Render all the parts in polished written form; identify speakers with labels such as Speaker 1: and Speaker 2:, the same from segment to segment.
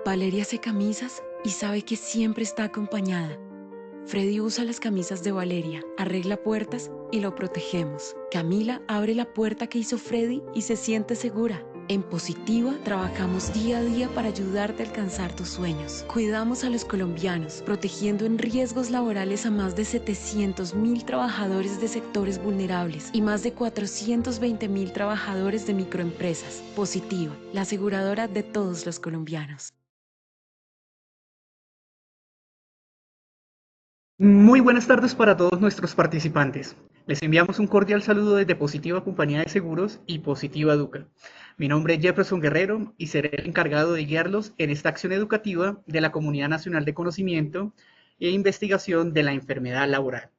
Speaker 1: Valeria hace camisas y sabe que siempre está acompañada. Freddy usa las camisas de Valeria, arregla puertas y lo protegemos. Camila abre la puerta que hizo Freddy y se siente segura. En Positiva trabajamos día a día para ayudarte a alcanzar tus sueños. Cuidamos a los colombianos, protegiendo en riesgos laborales a más de 700.000 trabajadores de sectores vulnerables y más de 420.000 trabajadores de microempresas. Positiva, la aseguradora de todos los colombianos.
Speaker 2: Muy buenas tardes para todos nuestros participantes. Les enviamos un cordial saludo desde Positiva Compañía de Seguros y Positiva Educa. Mi nombre es Jefferson Guerrero y seré el encargado de guiarlos en esta acción educativa de la Comunidad Nacional de Conocimiento e Investigación de la Enfermedad Laboral.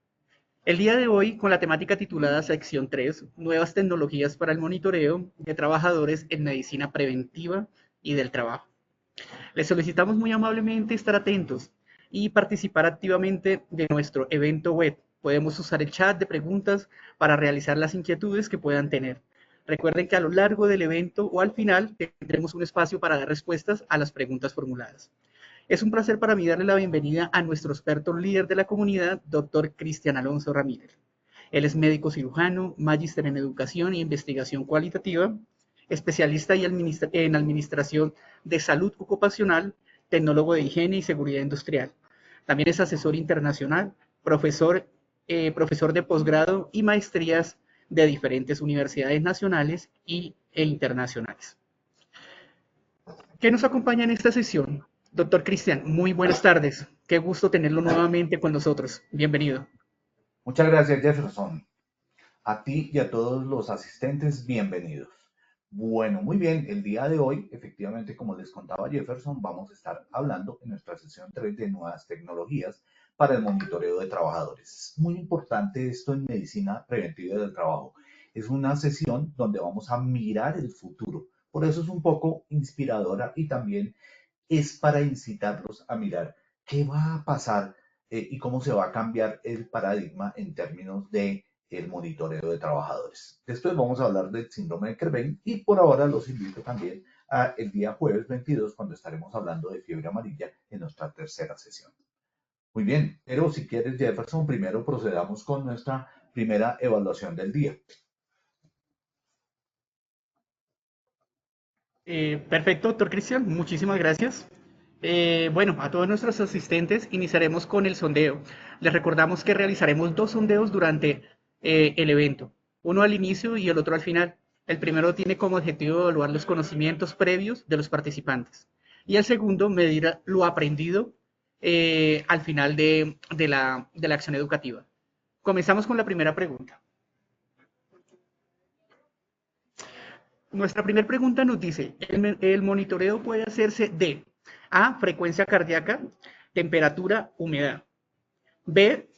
Speaker 2: El día de hoy, con la temática titulada Sección 3, Nuevas tecnologías para el monitoreo de trabajadores en medicina preventiva y del trabajo. Les solicitamos muy amablemente estar atentos y participar activamente de nuestro evento web. Podemos usar el chat de preguntas para realizar las inquietudes que puedan tener. Recuerden que a lo largo del evento o al final tendremos un espacio para dar respuestas a las preguntas formuladas. Es un placer para mí darle la bienvenida a nuestro experto líder de la comunidad, doctor Cristian Alonso Ramírez. Él es médico cirujano, magíster en educación e investigación cualitativa, especialista en administración de salud ocupacional, tecnólogo de higiene y seguridad industrial. También es asesor internacional, profesor de posgrado y maestrías de diferentes universidades nacionales e internacionales. ¿Qué nos acompaña en esta sesión? Doctor Cristian, muy buenas tardes. Qué gusto tenerlo nuevamente con nosotros. Bienvenido.
Speaker 3: Muchas gracias, Jefferson. A ti y a todos los asistentes, bienvenidos. Bueno, muy bien, el día de hoy, efectivamente, como les contaba Jefferson, vamos a estar hablando en nuestra sesión 3 de nuevas tecnologías para el monitoreo de trabajadores. Es muy importante esto en medicina preventiva del trabajo. Es una sesión donde vamos a mirar el futuro. Por eso es un poco inspiradora y también es para incitarlos a mirar qué va a pasar y cómo se va a cambiar el paradigma en términos de el monitoreo de trabajadores. Después vamos a hablar del síndrome de Kerbein y por ahora los invito también a el día jueves 22 cuando estaremos hablando de fiebre amarilla en nuestra tercera sesión. Muy bien, pero si quieres Jefferson, primero procedamos con nuestra primera evaluación del día.
Speaker 2: Perfecto, doctor Cristian, muchísimas gracias. Bueno, a todos nuestros asistentes iniciaremos con el sondeo. Les recordamos que realizaremos dos sondeos durante el evento, uno al inicio y el otro al final. El primero tiene como objetivo evaluar los conocimientos previos de los participantes y el segundo medir lo aprendido al final de la acción educativa. Comenzamos con la primera pregunta. Nuestra primera pregunta nos dice, el monitoreo puede hacerse de A, frecuencia cardíaca, temperatura, humedad. B,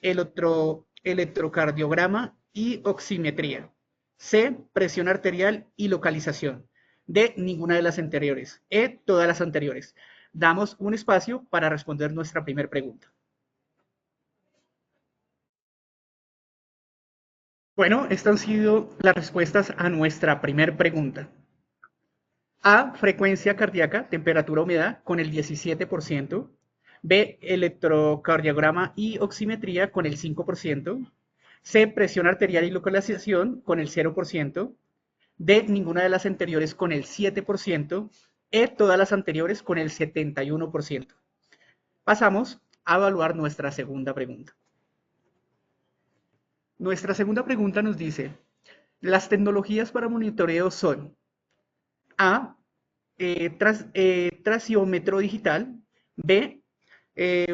Speaker 2: electrocardiograma y oximetría. C, presión arterial y localización. D, ninguna de las anteriores. E, todas las anteriores. Damos un espacio para responder nuestra primera pregunta. Bueno, estas han sido las respuestas a nuestra primera pregunta. A, frecuencia cardíaca, temperatura, humedad, con el 17%. B, electrocardiograma y oximetría, con el 5%. C, presión arterial y localización, con el 0%. D, ninguna de las anteriores, con el 7%. E, todas las anteriores, con el 71%. Pasamos a evaluar nuestra segunda pregunta. Nuestra segunda pregunta nos dice, las tecnologías para monitoreo son A, traciómetro digital. B,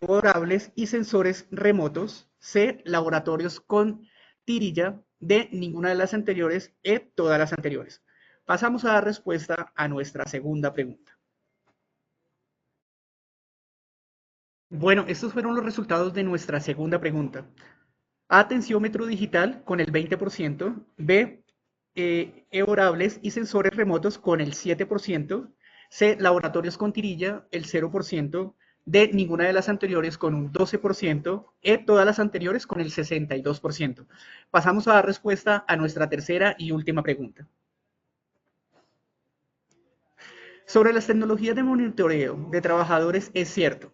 Speaker 2: orables y sensores remotos. C, laboratorios con tirilla. D, ninguna de las anteriores. E, todas las anteriores. Pasamos a dar respuesta a nuestra segunda pregunta. Bueno, estos fueron los resultados de nuestra segunda pregunta. A, tensiómetro digital con el 20%. B, orables y sensores remotos con el 7%. C, laboratorios con tirilla, el 0%. D, ninguna de las anteriores con un 12%. E, todas las anteriores con el 62%. Pasamos a dar respuesta a nuestra tercera y última pregunta. Sobre las tecnologías de monitoreo de trabajadores es cierto.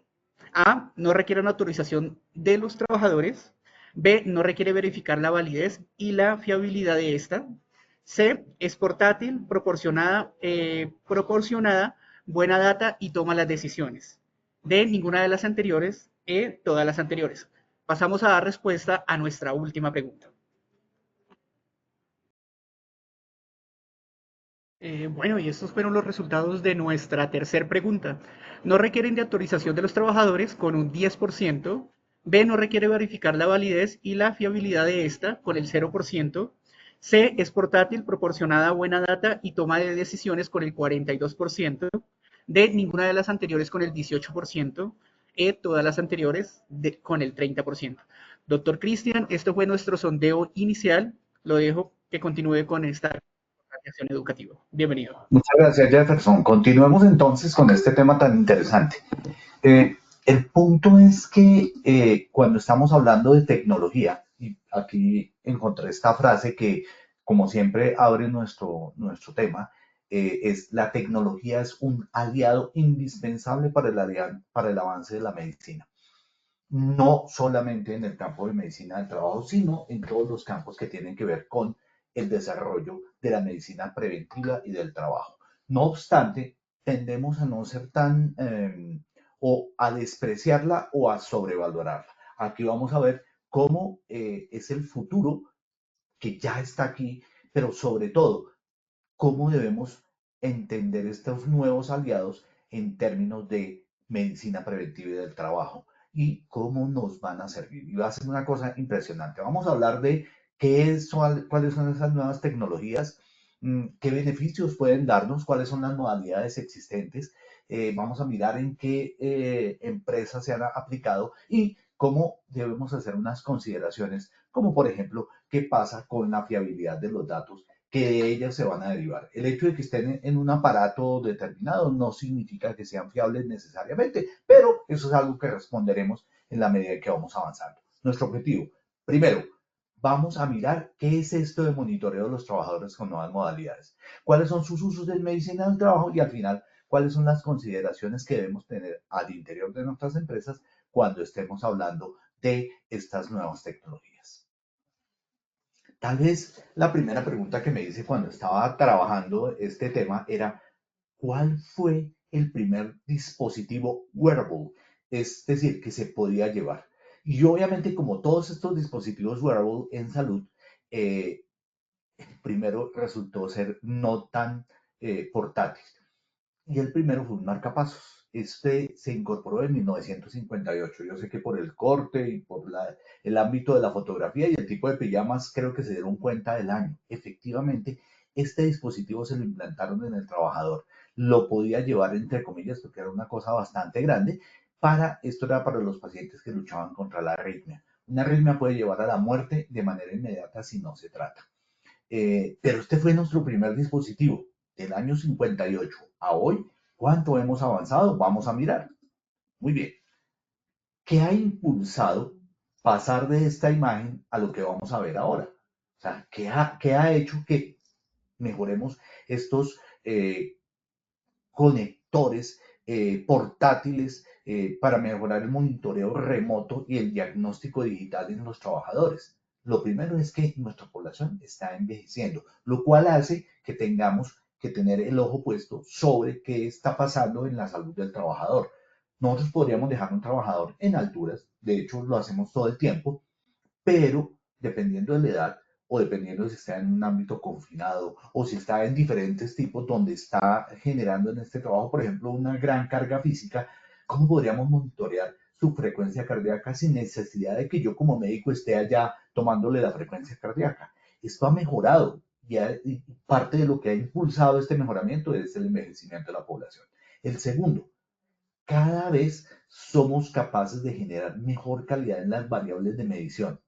Speaker 2: A. No requieren autorización de los trabajadores. B. No requiere verificar la validez y la fiabilidad de esta. C. Es portátil, proporcionada, buena data y toma las decisiones. D. Ninguna de las anteriores. E. Todas las anteriores. Pasamos a dar respuesta a nuestra última pregunta. Bueno, y estos fueron los resultados de nuestra tercera pregunta. No requieren de autorización de los trabajadores con un 10%. B, no requiere verificar la validez y la fiabilidad de esta con el 0%. C, es portátil, proporcionada a buena data y toma de decisiones con el 42%. D, ninguna de las anteriores con el 18%. E, todas las anteriores con el 30%. Doctor Cristian, esto fue nuestro sondeo inicial. Lo dejo que continúe con esta acción educativa. Bienvenido.
Speaker 3: Muchas gracias, Jefferson. Continuemos entonces con este tema tan interesante. El punto es que cuando estamos hablando de tecnología, y aquí encontré esta frase que, como siempre, abre nuestro tema, es la tecnología es un aliado indispensable para el avance de la medicina. No solamente en el campo de medicina del trabajo, sino en todos los campos que tienen que ver con el desarrollo de la medicina preventiva y del trabajo. No obstante, tendemos a no ser tan o a despreciarla o a sobrevalorarla. Aquí vamos a ver cómo es el futuro que ya está aquí, pero sobre todo cómo debemos entender estos nuevos aliados en términos de medicina preventiva y del trabajo y cómo nos van a servir. Y va a ser una cosa impresionante. Vamos a hablar de cuáles son esas nuevas tecnologías, qué beneficios pueden darnos, cuáles son las modalidades existentes. Vamos a mirar en qué empresas se han aplicado y cómo debemos hacer unas consideraciones, como por ejemplo, qué pasa con la fiabilidad de los datos que de ellas se van a derivar. El hecho de que estén en un aparato determinado no significa que sean fiables necesariamente, pero eso es algo que responderemos en la medida que vamos avanzando. Nuestro objetivo, primero, vamos a mirar qué es esto de monitoreo de los trabajadores con nuevas modalidades, cuáles son sus usos en medicina del trabajo y al final, cuáles son las consideraciones que debemos tener al interior de nuestras empresas cuando estemos hablando de estas nuevas tecnologías. Tal vez la primera pregunta que me hice cuando estaba trabajando este tema era, ¿cuál fue el primer dispositivo wearable? Es decir, que se podía llevar. Y obviamente, como todos estos dispositivos wearable en salud, eh, primero resultó ser no tan portátil. Y el primero fue un marcapasos. Este se incorporó en 1958. Yo sé que por el corte y por el ámbito de la fotografía y el tipo de pijamas, creo que se dieron cuenta del año. Efectivamente, este dispositivo se lo implantaron en el trabajador. Lo podía llevar entre comillas porque era una cosa bastante grande. Esto era para los pacientes que luchaban contra la arritmia. Una arritmia puede llevar a la muerte de manera inmediata si no se trata. Pero este fue nuestro primer dispositivo del año 58 a hoy. ¿Cuánto hemos avanzado? Vamos a mirar. Muy bien. ¿Qué ha impulsado pasar de esta imagen a lo que vamos a ver ahora? O sea, qué ha hecho que mejoremos estos conectores portátiles para mejorar el monitoreo remoto y el diagnóstico digital en los trabajadores? Lo primero es que nuestra población está envejeciendo, lo cual hace que tengamos que tener el ojo puesto sobre qué está pasando en la salud del trabajador. Nosotros podríamos dejar un trabajador en alturas, de hecho lo hacemos todo el tiempo, pero dependiendo de la edad o dependiendo de si está en un ámbito confinado o si está en diferentes tipos donde está generando en este trabajo, por ejemplo, una gran carga física, ¿cómo podríamos monitorear su frecuencia cardíaca sin necesidad de que yo como médico esté allá tomándole la frecuencia cardíaca? Esto ha mejorado y parte de lo que ha impulsado este mejoramiento es el envejecimiento de la población. El segundo, cada vez somos capaces de generar mejor calidad en las variables de medición.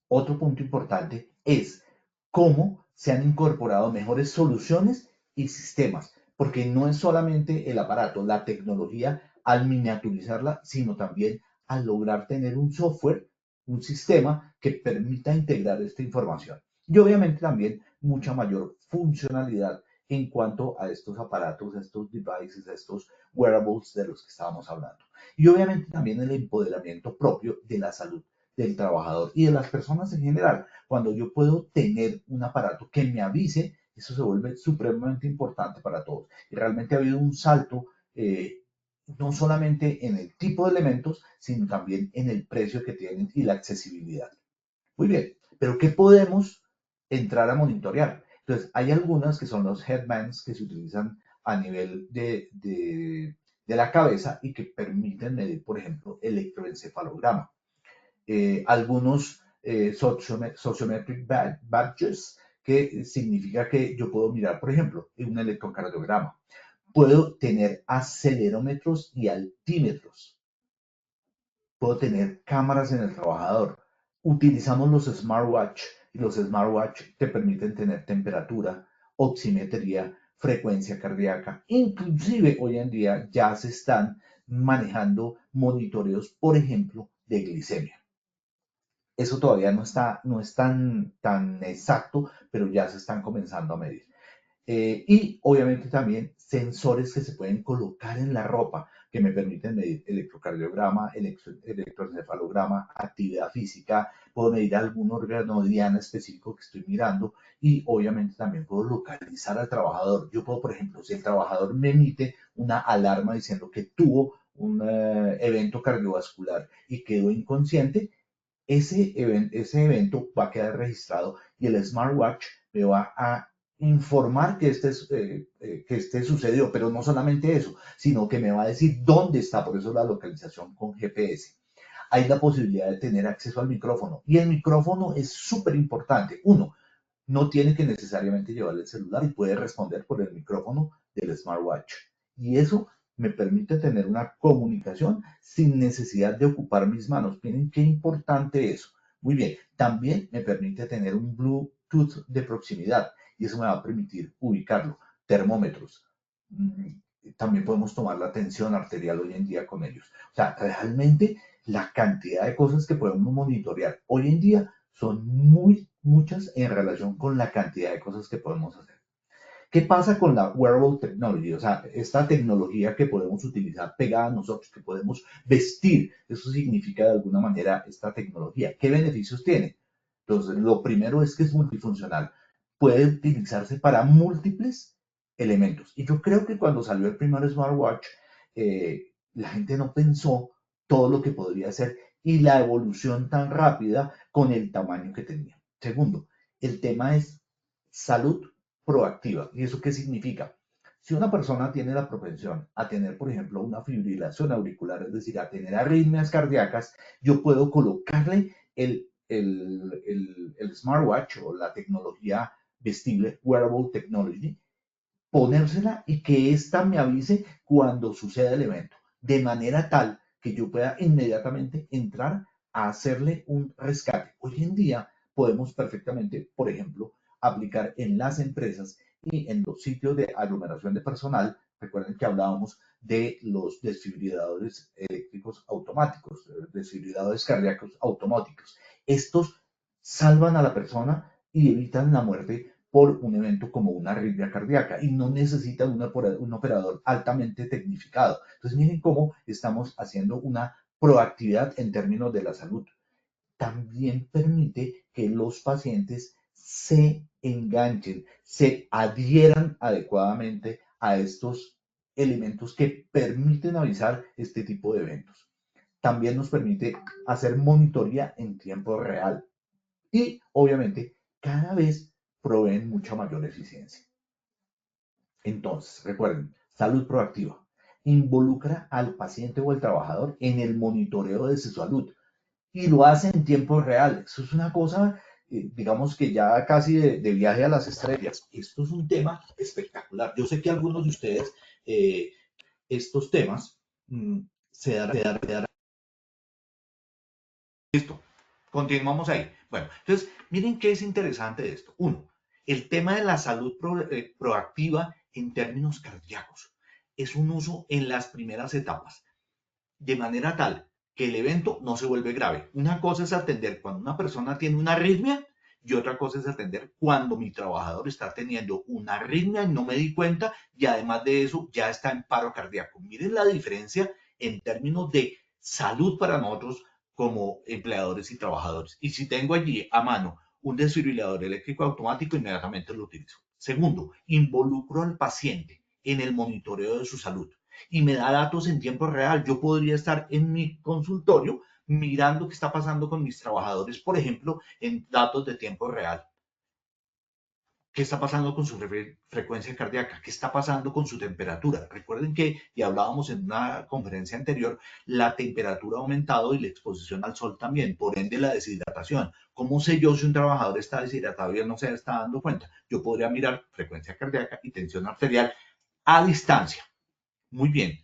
Speaker 3: Otro punto importante es cómo se han incorporado mejores soluciones y sistemas, porque no es solamente el aparato, la tecnología al miniaturizarla, sino también al lograr tener un software, un sistema que permita integrar esta información. Y obviamente también mucha mayor funcionalidad en cuanto a estos aparatos, a estos devices, a estos wearables de los que estábamos hablando. Y obviamente también el empoderamiento propio de la salud del trabajador y de las personas en general. Cuando yo puedo tener un aparato que me avise, eso se vuelve supremamente importante para todos. Y realmente ha habido un salto, no solamente en el tipo de elementos, sino también en el precio que tienen y la accesibilidad. Muy bien, pero ¿qué podemos entrar a monitorear? Entonces, hay algunas que son los headbands que se utilizan a nivel de la cabeza y que permiten medir, por ejemplo, electroencefalograma. Algunos sociometric badges, que significa que yo puedo mirar, por ejemplo, un electrocardiograma. Puedo tener acelerómetros y altímetros. Puedo tener cámaras en el trabajador. Utilizamos los smartwatch y los smartwatch te permiten tener temperatura, oximetría, frecuencia cardíaca. Inclusive hoy en día ya se están manejando monitoreos, por ejemplo, de glicemia. Eso todavía no es tan exacto, pero ya se están comenzando a medir. Y obviamente también sensores que se pueden colocar en la ropa que me permiten medir electrocardiograma, electroencefalograma, actividad física, puedo medir algún órgano diana específico que estoy mirando y obviamente también puedo localizar al trabajador. Yo puedo, por ejemplo, si el trabajador me emite una alarma diciendo que tuvo un evento cardiovascular y quedó inconsciente, ese evento va a quedar registrado y el smartwatch me va a informar que este sucedió, pero no solamente eso, sino que me va a decir dónde está, por eso la localización con GPS. Hay la posibilidad de tener acceso al micrófono y el micrófono es súper importante. Uno, no tiene que necesariamente llevar el celular y puede responder por el micrófono del smartwatch. Y eso me permite tener una comunicación sin necesidad de ocupar mis manos. Miren qué importante eso. Muy bien, también me permite tener un Bluetooth de proximidad y eso me va a permitir ubicarlo. Termómetros. También podemos tomar la tensión arterial hoy en día con ellos. O sea, realmente la cantidad de cosas que podemos monitorear hoy en día son muchas en relación con la cantidad de cosas que podemos hacer. ¿Qué pasa con la wearable technology? O sea, esta tecnología que podemos utilizar pegada a nosotros, que podemos vestir. Eso significa de alguna manera esta tecnología. ¿Qué beneficios tiene? Entonces, lo primero es que es multifuncional. Puede utilizarse para múltiples elementos. Y yo creo que cuando salió el primer smartwatch, la gente no pensó todo lo que podría hacer y la evolución tan rápida con el tamaño que tenía. Segundo, el tema es salud proactiva. ¿Y eso qué significa? Si una persona tiene la propensión a tener, por ejemplo, una fibrilación auricular, es decir, a tener arritmias cardíacas, yo puedo colocarle el smartwatch o la tecnología vestible, wearable technology, ponérsela y que ésta me avise cuando suceda el evento, de manera tal que yo pueda inmediatamente entrar a hacerle un rescate. Hoy en día podemos perfectamente, por ejemplo, aplicar en las empresas y en los sitios de aglomeración de personal. Recuerden que hablábamos de los desfibriladores eléctricos automáticos, desfibriladores cardíacos automáticos. Estos salvan a la persona y evitan la muerte por un evento como una arritmia cardíaca y no necesitan un operador altamente tecnificado. Entonces miren cómo estamos haciendo una proactividad en términos de la salud. También permite que los pacientes se enganchen, se adhieran adecuadamente a estos elementos que permiten avisar este tipo de eventos. También nos permite hacer monitoría en tiempo real y obviamente cada vez proveen mucha mayor eficiencia. Entonces, recuerden, salud proactiva. Involucra al paciente o el trabajador en el monitoreo de su salud y lo hace en tiempo real. Eso es una cosa, digamos que ya casi de viaje a las estrellas. Esto es un tema espectacular. Yo sé que algunos de ustedes, estos temas, se darán. Listo. Continuamos ahí. Bueno, entonces, miren qué es interesante de esto. Uno, el tema de la salud proactiva en términos cardíacos. Es un uso en las primeras etapas, de manera tal que el evento no se vuelve grave. Una cosa es atender cuando una persona tiene una arritmia y otra cosa es atender cuando mi trabajador está teniendo una arritmia y no me di cuenta y además de eso ya está en paro cardíaco. Miren la diferencia en términos de salud para nosotros como empleadores y trabajadores. Y si tengo allí a mano un desfibrilador eléctrico automático, inmediatamente lo utilizo. Segundo, involucro al paciente en el monitoreo de su salud y me da datos en tiempo real. Yo podría estar en mi consultorio mirando qué está pasando con mis trabajadores, por ejemplo, en datos de tiempo real. ¿Qué está pasando con su frecuencia cardíaca? ¿Qué está pasando con su temperatura? Recuerden que, y hablábamos en una conferencia anterior, la temperatura ha aumentado y la exposición al sol también, por ende la deshidratación. ¿Cómo sé yo si un trabajador está deshidratado y él no se está dando cuenta? Yo podría mirar frecuencia cardíaca y tensión arterial a distancia. Muy bien.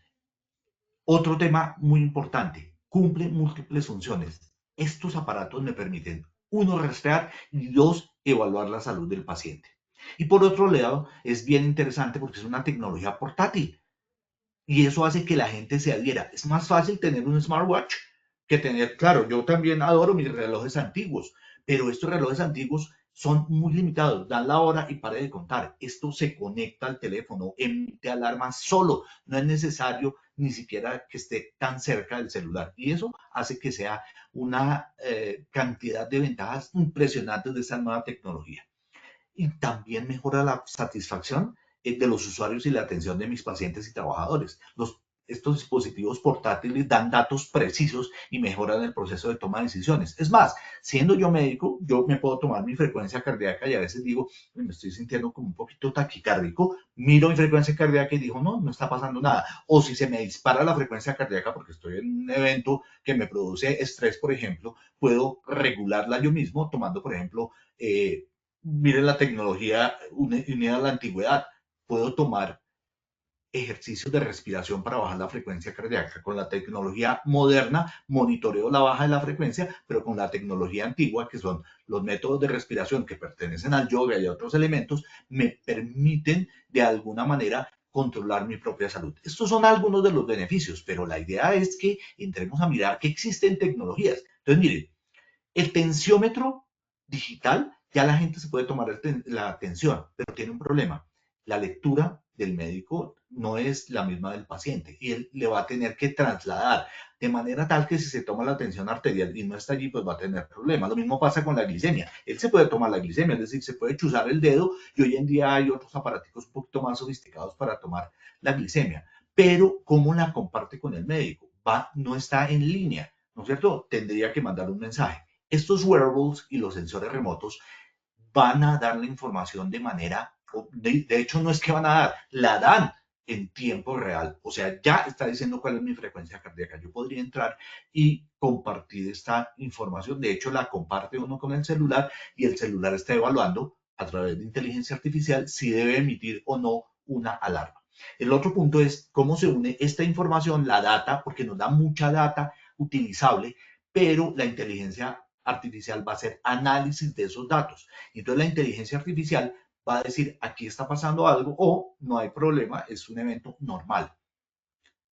Speaker 3: Otro tema muy importante, cumple múltiples funciones. Estos aparatos me permiten, uno, rastrear y dos, evaluar la salud del paciente. Y por otro lado, es bien interesante porque es una tecnología portátil y eso hace que la gente se adhiera. Es más fácil tener un smartwatch que tener, claro, yo también adoro mis relojes antiguos, pero estos relojes antiguos son muy limitados, dan la hora y pare de contar. Esto se conecta al teléfono, emite alarmas solo, no es necesario ni siquiera que esté tan cerca del celular. Y eso hace que sea una cantidad de ventajas impresionantes de esta nueva tecnología y también mejora la satisfacción de los usuarios y la atención de mis pacientes y trabajadores. Estos dispositivos portátiles dan datos precisos y mejoran el proceso de toma de decisiones. Es más, siendo yo médico, yo me puedo tomar mi frecuencia cardíaca y a veces digo, me estoy sintiendo como un poquito taquicárdico, miro mi frecuencia cardíaca y digo, no, no está pasando nada. O si se me dispara la frecuencia cardíaca porque estoy en un evento que me produce estrés, por ejemplo, puedo regularla yo mismo tomando, por ejemplo, miren la tecnología unida a la antigüedad. Puedo tomar ejercicios de respiración para bajar la frecuencia cardíaca. Con la tecnología moderna monitoreo la baja de la frecuencia, pero con la tecnología antigua, que son los métodos de respiración que pertenecen al yoga y a otros elementos, me permiten de alguna manera controlar mi propia salud. Estos son algunos de los beneficios, pero la idea es que entremos a mirar que existen tecnologías. Entonces, miren, el tensiómetro digital, ya la gente se puede tomar la tensión, pero tiene un problema. La lectura del médico no es la misma del paciente y él le va a tener que trasladar de manera tal que si se toma la tensión arterial y no está allí, pues va a tener problemas. Lo mismo pasa con la glicemia. Él se puede tomar la glicemia, es decir, se puede chuzar el dedo y hoy en día hay otros aparatos un poquito más sofisticados para tomar la glicemia. Pero, ¿cómo la comparte con el médico? No está en línea, ¿no es cierto? Tendría que mandar un mensaje. Estos wearables y los sensores remotos van a dar la información de manera, de hecho no es que van a dar, la dan en tiempo real. O sea, ya está diciendo cuál es mi frecuencia cardíaca. Yo podría entrar y compartir esta información. De hecho, la comparte uno con el celular y el celular está evaluando a través de inteligencia artificial si debe emitir o no una alarma. El otro punto es cómo se une esta información, la data, porque nos da mucha data utilizable, pero la inteligencia artificial va a hacer análisis de esos datos. Y entonces la inteligencia artificial va a decir, aquí está pasando algo o no hay problema, es un evento normal.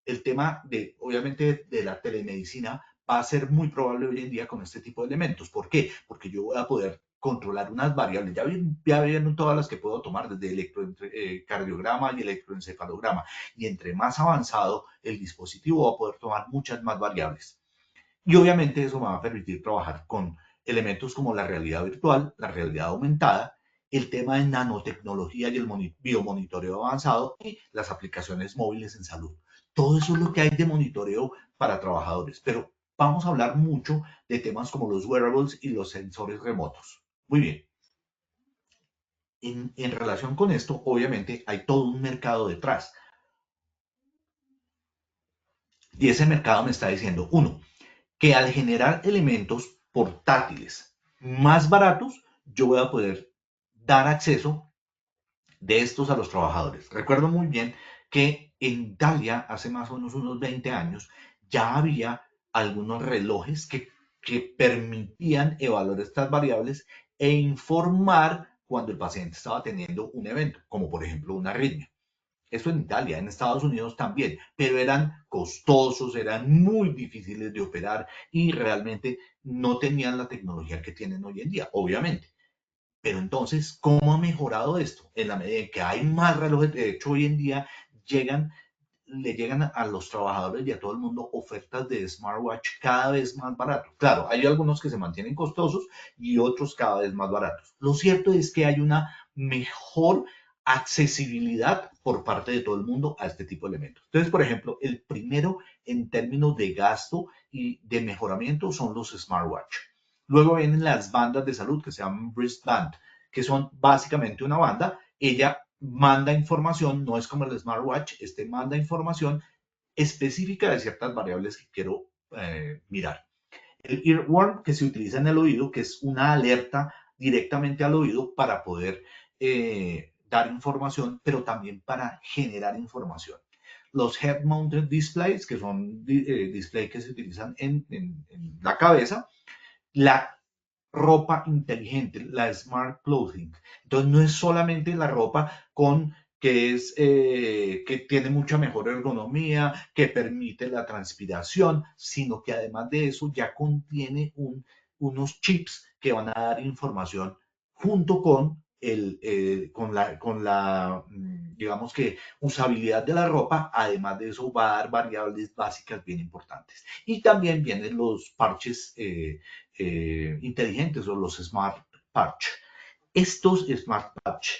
Speaker 3: El tema de, obviamente, de la telemedicina va a ser muy probable hoy en día con este tipo de elementos. ¿Por qué? Porque yo voy a poder controlar unas variables. Ya vieron todas las que puedo tomar desde electrocardiograma y electroencefalograma. Y entre más avanzado el dispositivo va a poder tomar muchas más variables. Y obviamente eso me va a permitir trabajar con elementos como la realidad virtual, la realidad aumentada, el tema de nanotecnología y el biomonitoreo avanzado y las aplicaciones móviles en salud. Todo eso es lo que hay de monitoreo para trabajadores, pero vamos a hablar mucho de temas como los wearables y los sensores remotos. Muy bien. En relación con esto, obviamente hay todo un mercado detrás. Y ese mercado me está diciendo, uno, que al generar elementos portátiles más baratos, yo voy a poder dar acceso de estos a los trabajadores. Recuerdo muy bien que en Italia, hace más o menos unos 20 años, ya había algunos relojes que permitían evaluar estas variables e informar cuando el paciente estaba teniendo un evento, como por ejemplo una arritmia. Eso en Italia, en Estados Unidos también, pero eran costosos, eran muy difíciles de operar y realmente no tenían la tecnología que tienen hoy en día, obviamente. Pero entonces, ¿cómo ha mejorado esto? En la medida en que hay más relojes, de hecho hoy en día llegan, le llegan a los trabajadores y a todo el mundo ofertas de smartwatch cada vez más baratos. Claro, hay algunos que se mantienen costosos y otros cada vez más baratos. Lo cierto es que hay una mejor accesibilidad por parte de todo el mundo a este tipo de elementos. Entonces, por ejemplo, el primero en términos de gasto y de mejoramiento son los smartwatch. Luego vienen las bandas de salud que se llaman wristband, que son básicamente una banda. Ella manda información, no es como el smartwatch, este manda información específica de ciertas variables que quiero mirar. El earworm que se utiliza en el oído, que es una alerta directamente al oído para poder dar información, pero también para generar información. Los head mounted displays, que son displays que se utilizan en la cabeza. La ropa inteligente, la smart clothing. Entonces no es solamente la ropa con que tiene mucha mejor ergonomía, que permite la transpiración, sino que además de eso ya contiene unos chips que van a dar información junto con digamos que, usabilidad de la ropa. Además de eso va a dar variables básicas bien importantes. Y también vienen los parches inteligentes o los Smart Patch. Estos Smart Patch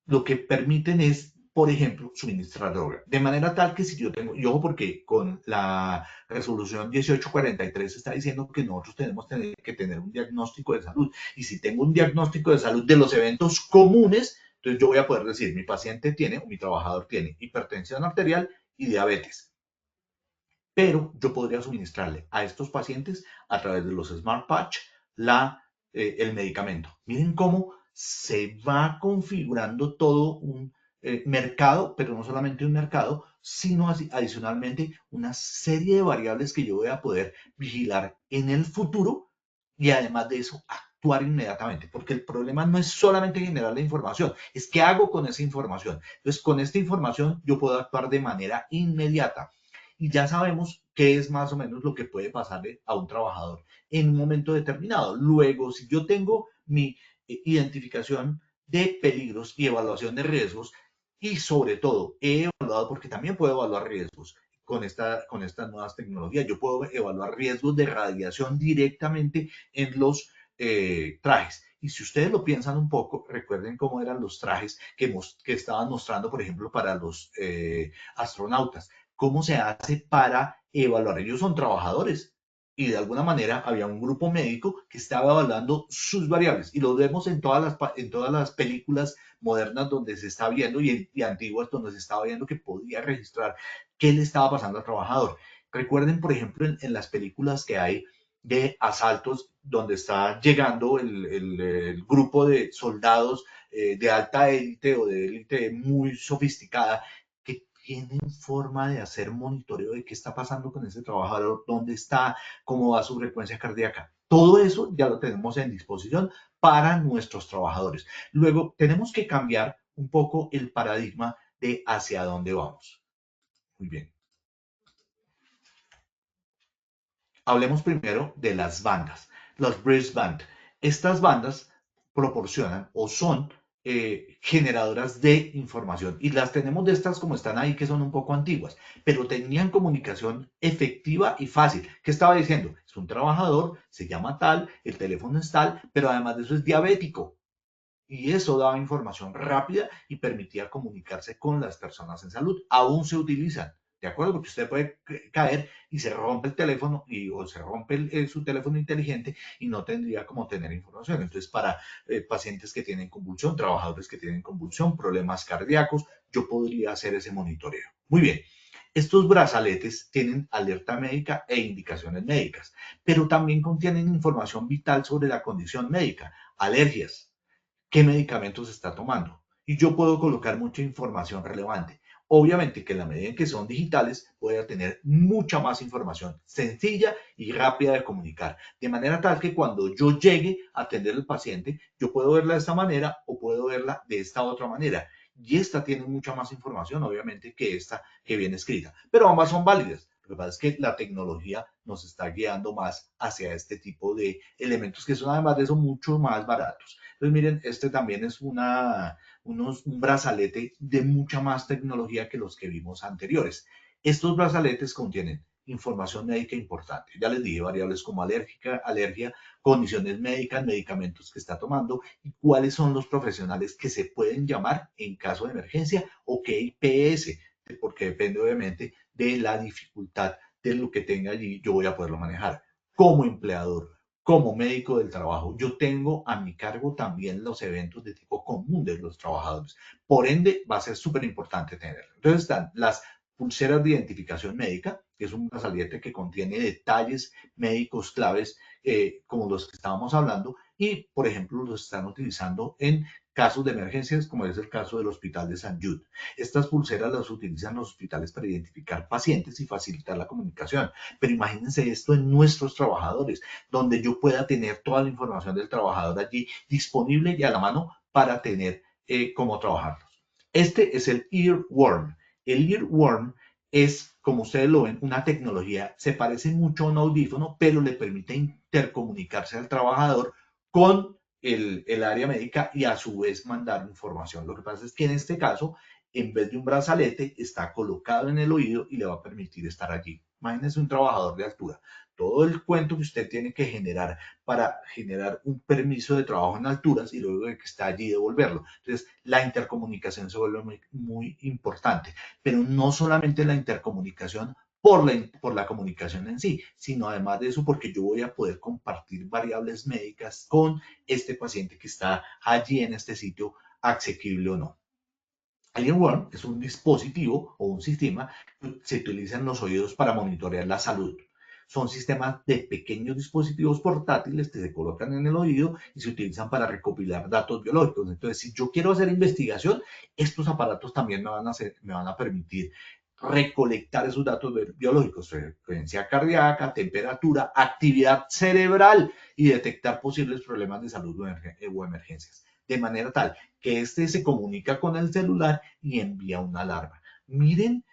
Speaker 3: lo que permiten es, por ejemplo, suministrar droga. De manera tal que si yo tengo, y ojo porque con la resolución 1843 está diciendo que nosotros tenemos que tener un diagnóstico de salud. Y si tengo un diagnóstico de salud de los eventos comunes, entonces yo voy a poder decir, mi paciente tiene o mi trabajador tiene hipertensión arterial y diabetes. Pero yo podría suministrarle a estos pacientes a través de los Smart Patch el medicamento. Miren cómo se va configurando todo un mercado, pero no solamente un mercado, sino adicionalmente una serie de variables que yo voy a poder vigilar en el futuro y además de eso actuar inmediatamente, porque el problema no es solamente generar la información, es qué hago con esa información. Entonces, con esta información yo puedo actuar de manera inmediata y ya sabemos qué es más o menos lo que puede pasarle a un trabajador en un momento determinado. Luego, si yo tengo mi identificación de peligros y evaluación de riesgos, y sobre todo he evaluado, porque también puedo evaluar riesgos con estas nuevas tecnologías, yo puedo evaluar riesgos de radiación directamente en los trajes. Y si ustedes lo piensan un poco, recuerden cómo eran los trajes que estaban mostrando, por ejemplo, para los astronautas. ¿Cómo se hace para evaluar? Ellos son trabajadores y de alguna manera había un grupo médico que estaba evaluando sus variables y lo vemos en todas las películas modernas donde se está viendo y antiguas donde se estaba viendo que podía registrar qué le estaba pasando al trabajador. Recuerden, por ejemplo, en las películas que hay de asaltos donde está llegando el grupo de soldados de alta élite o de élite muy sofisticada que tienen forma de hacer monitoreo de qué está pasando con ese trabajador, dónde está, cómo va su frecuencia cardíaca. Todo eso ya lo tenemos en disposición para nuestros trabajadores. Luego, tenemos que cambiar un poco el paradigma de hacia dónde vamos. Muy bien. Hablemos primero de las bandas, los bridge band. Estas bandas proporcionan o son generadoras de información y las tenemos de estas como están ahí que son un poco antiguas, pero tenían comunicación efectiva y fácil. ¿Qué estaba diciendo? Es un trabajador, se llama tal, el teléfono es tal, pero además de eso es diabético. Y eso daba información rápida y permitía comunicarse con las personas en salud. Aún se utilizan, ¿de acuerdo? Porque usted puede caer y se rompe el teléfono o se rompe su teléfono inteligente y no tendría como tener información. Entonces, para pacientes que tienen convulsión, trabajadores que tienen convulsión, problemas cardíacos, yo podría hacer ese monitoreo. Muy bien. Estos brazaletes tienen alerta médica e indicaciones médicas, pero también contienen información vital sobre la condición médica, alergias, qué medicamentos está tomando. Y yo puedo colocar mucha información relevante. Obviamente que en la medida en que son digitales, voy a tener mucha más información sencilla y rápida de comunicar. De manera tal que cuando yo llegue a atender al paciente, yo puedo verla de esta manera o puedo verla de esta otra manera. Y esta tiene mucha más información, obviamente, que esta que viene escrita. Pero ambas son válidas. Lo que pasa es que la tecnología nos está guiando más hacia este tipo de elementos que son además de eso mucho más baratos. Entonces miren, este también es un brazalete de mucha más tecnología que los que vimos anteriores. Estos brazaletes contienen información médica importante. Ya les dije variables como alergia, condiciones médicas, medicamentos que está tomando y cuáles son los profesionales que se pueden llamar en caso de emergencia o qué IPS, porque depende obviamente de la dificultad de lo que tenga allí, yo voy a poderlo manejar. Como empleador, como médico del trabajo, yo tengo a mi cargo también los eventos de tipo común de los trabajadores. Por ende, va a ser súper importante tenerlo. Entonces están las pulseras de identificación médica, que es un brazalete que contiene detalles médicos claves como los que estábamos hablando y, por ejemplo, los están utilizando en casos de emergencias, como es el caso del Hospital de San Jude. Estas pulseras las utilizan los hospitales para identificar pacientes y facilitar la comunicación. Pero imagínense esto en nuestros trabajadores, donde yo pueda tener toda la información del trabajador allí disponible y a la mano para tener cómo trabajarlos. Este es el Earworm. El Earworm es, como ustedes lo ven, una tecnología, se parece mucho a un audífono, pero le permite intercomunicarse al trabajador con el área médica y a su vez mandar información. Lo que pasa es que en este caso, en vez de un brazalete, está colocado en el oído y le va a permitir estar allí. Imagínense un trabajador de altura. Todo el cuento que usted tiene que generar para generar un permiso de trabajo en alturas y luego de que está allí devolverlo. Entonces, la intercomunicación se vuelve muy importante, pero no solamente la intercomunicación por la comunicación en sí, sino además de eso porque yo voy a poder compartir variables médicas con este paciente que está allí en este sitio, asequible o no. Alienware es un dispositivo o un sistema que se utiliza en los oídos para monitorear la salud. Son sistemas de pequeños dispositivos portátiles que se colocan en el oído y se utilizan para recopilar datos biológicos. Entonces, si yo quiero hacer investigación, estos aparatos también me van a permitir recolectar esos datos biológicos, frecuencia cardíaca, temperatura, actividad cerebral y detectar posibles problemas de salud o emergencias. De manera tal que este se comunica con el celular y envía una alarma. Miren,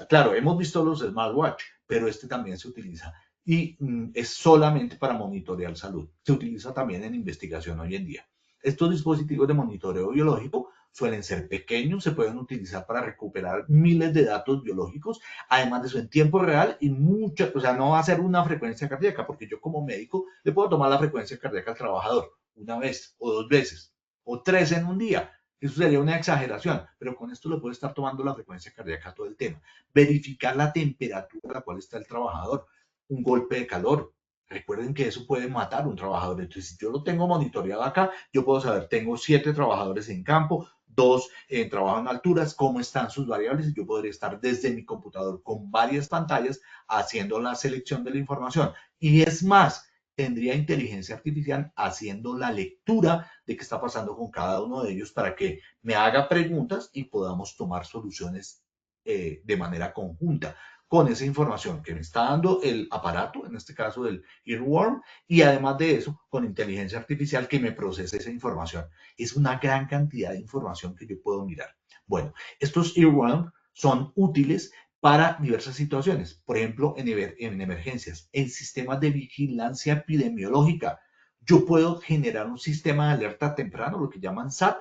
Speaker 3: claro, hemos visto los smartwatch, pero este también se utiliza y es solamente para monitorear salud. Se utiliza también en investigación hoy en día. Estos dispositivos de monitoreo biológico suelen ser pequeños, se pueden utilizar para recuperar miles de datos biológicos, además de eso en tiempo real y o sea, no va a ser una frecuencia cardíaca, porque yo como médico le puedo tomar la frecuencia cardíaca al trabajador una vez o dos veces o 3 en un día. Eso sería una exageración, pero con esto le puede estar tomando la frecuencia cardíaca todo el tema. Verificar la temperatura a la cual está el trabajador, un golpe de calor. Recuerden que eso puede matar a un trabajador. Entonces, si yo lo tengo monitoreado acá, yo puedo saber, tengo 7 trabajadores en campo, 2 en trabajo en alturas, cómo están sus variables y yo podría estar desde mi computador con varias pantallas haciendo la selección de la información. Y es más, tendría inteligencia artificial haciendo la lectura de qué está pasando con cada uno de ellos para que me haga preguntas y podamos tomar soluciones de manera conjunta con esa información que me está dando el aparato, en este caso el Earworm, y además de eso, con inteligencia artificial que me procese esa información. Es una gran cantidad de información que yo puedo mirar. Bueno, estos Earworm son útiles para diversas situaciones, por ejemplo, en emergencias, en sistemas de vigilancia epidemiológica. Yo puedo generar un sistema de alerta temprano, lo que llaman SAT,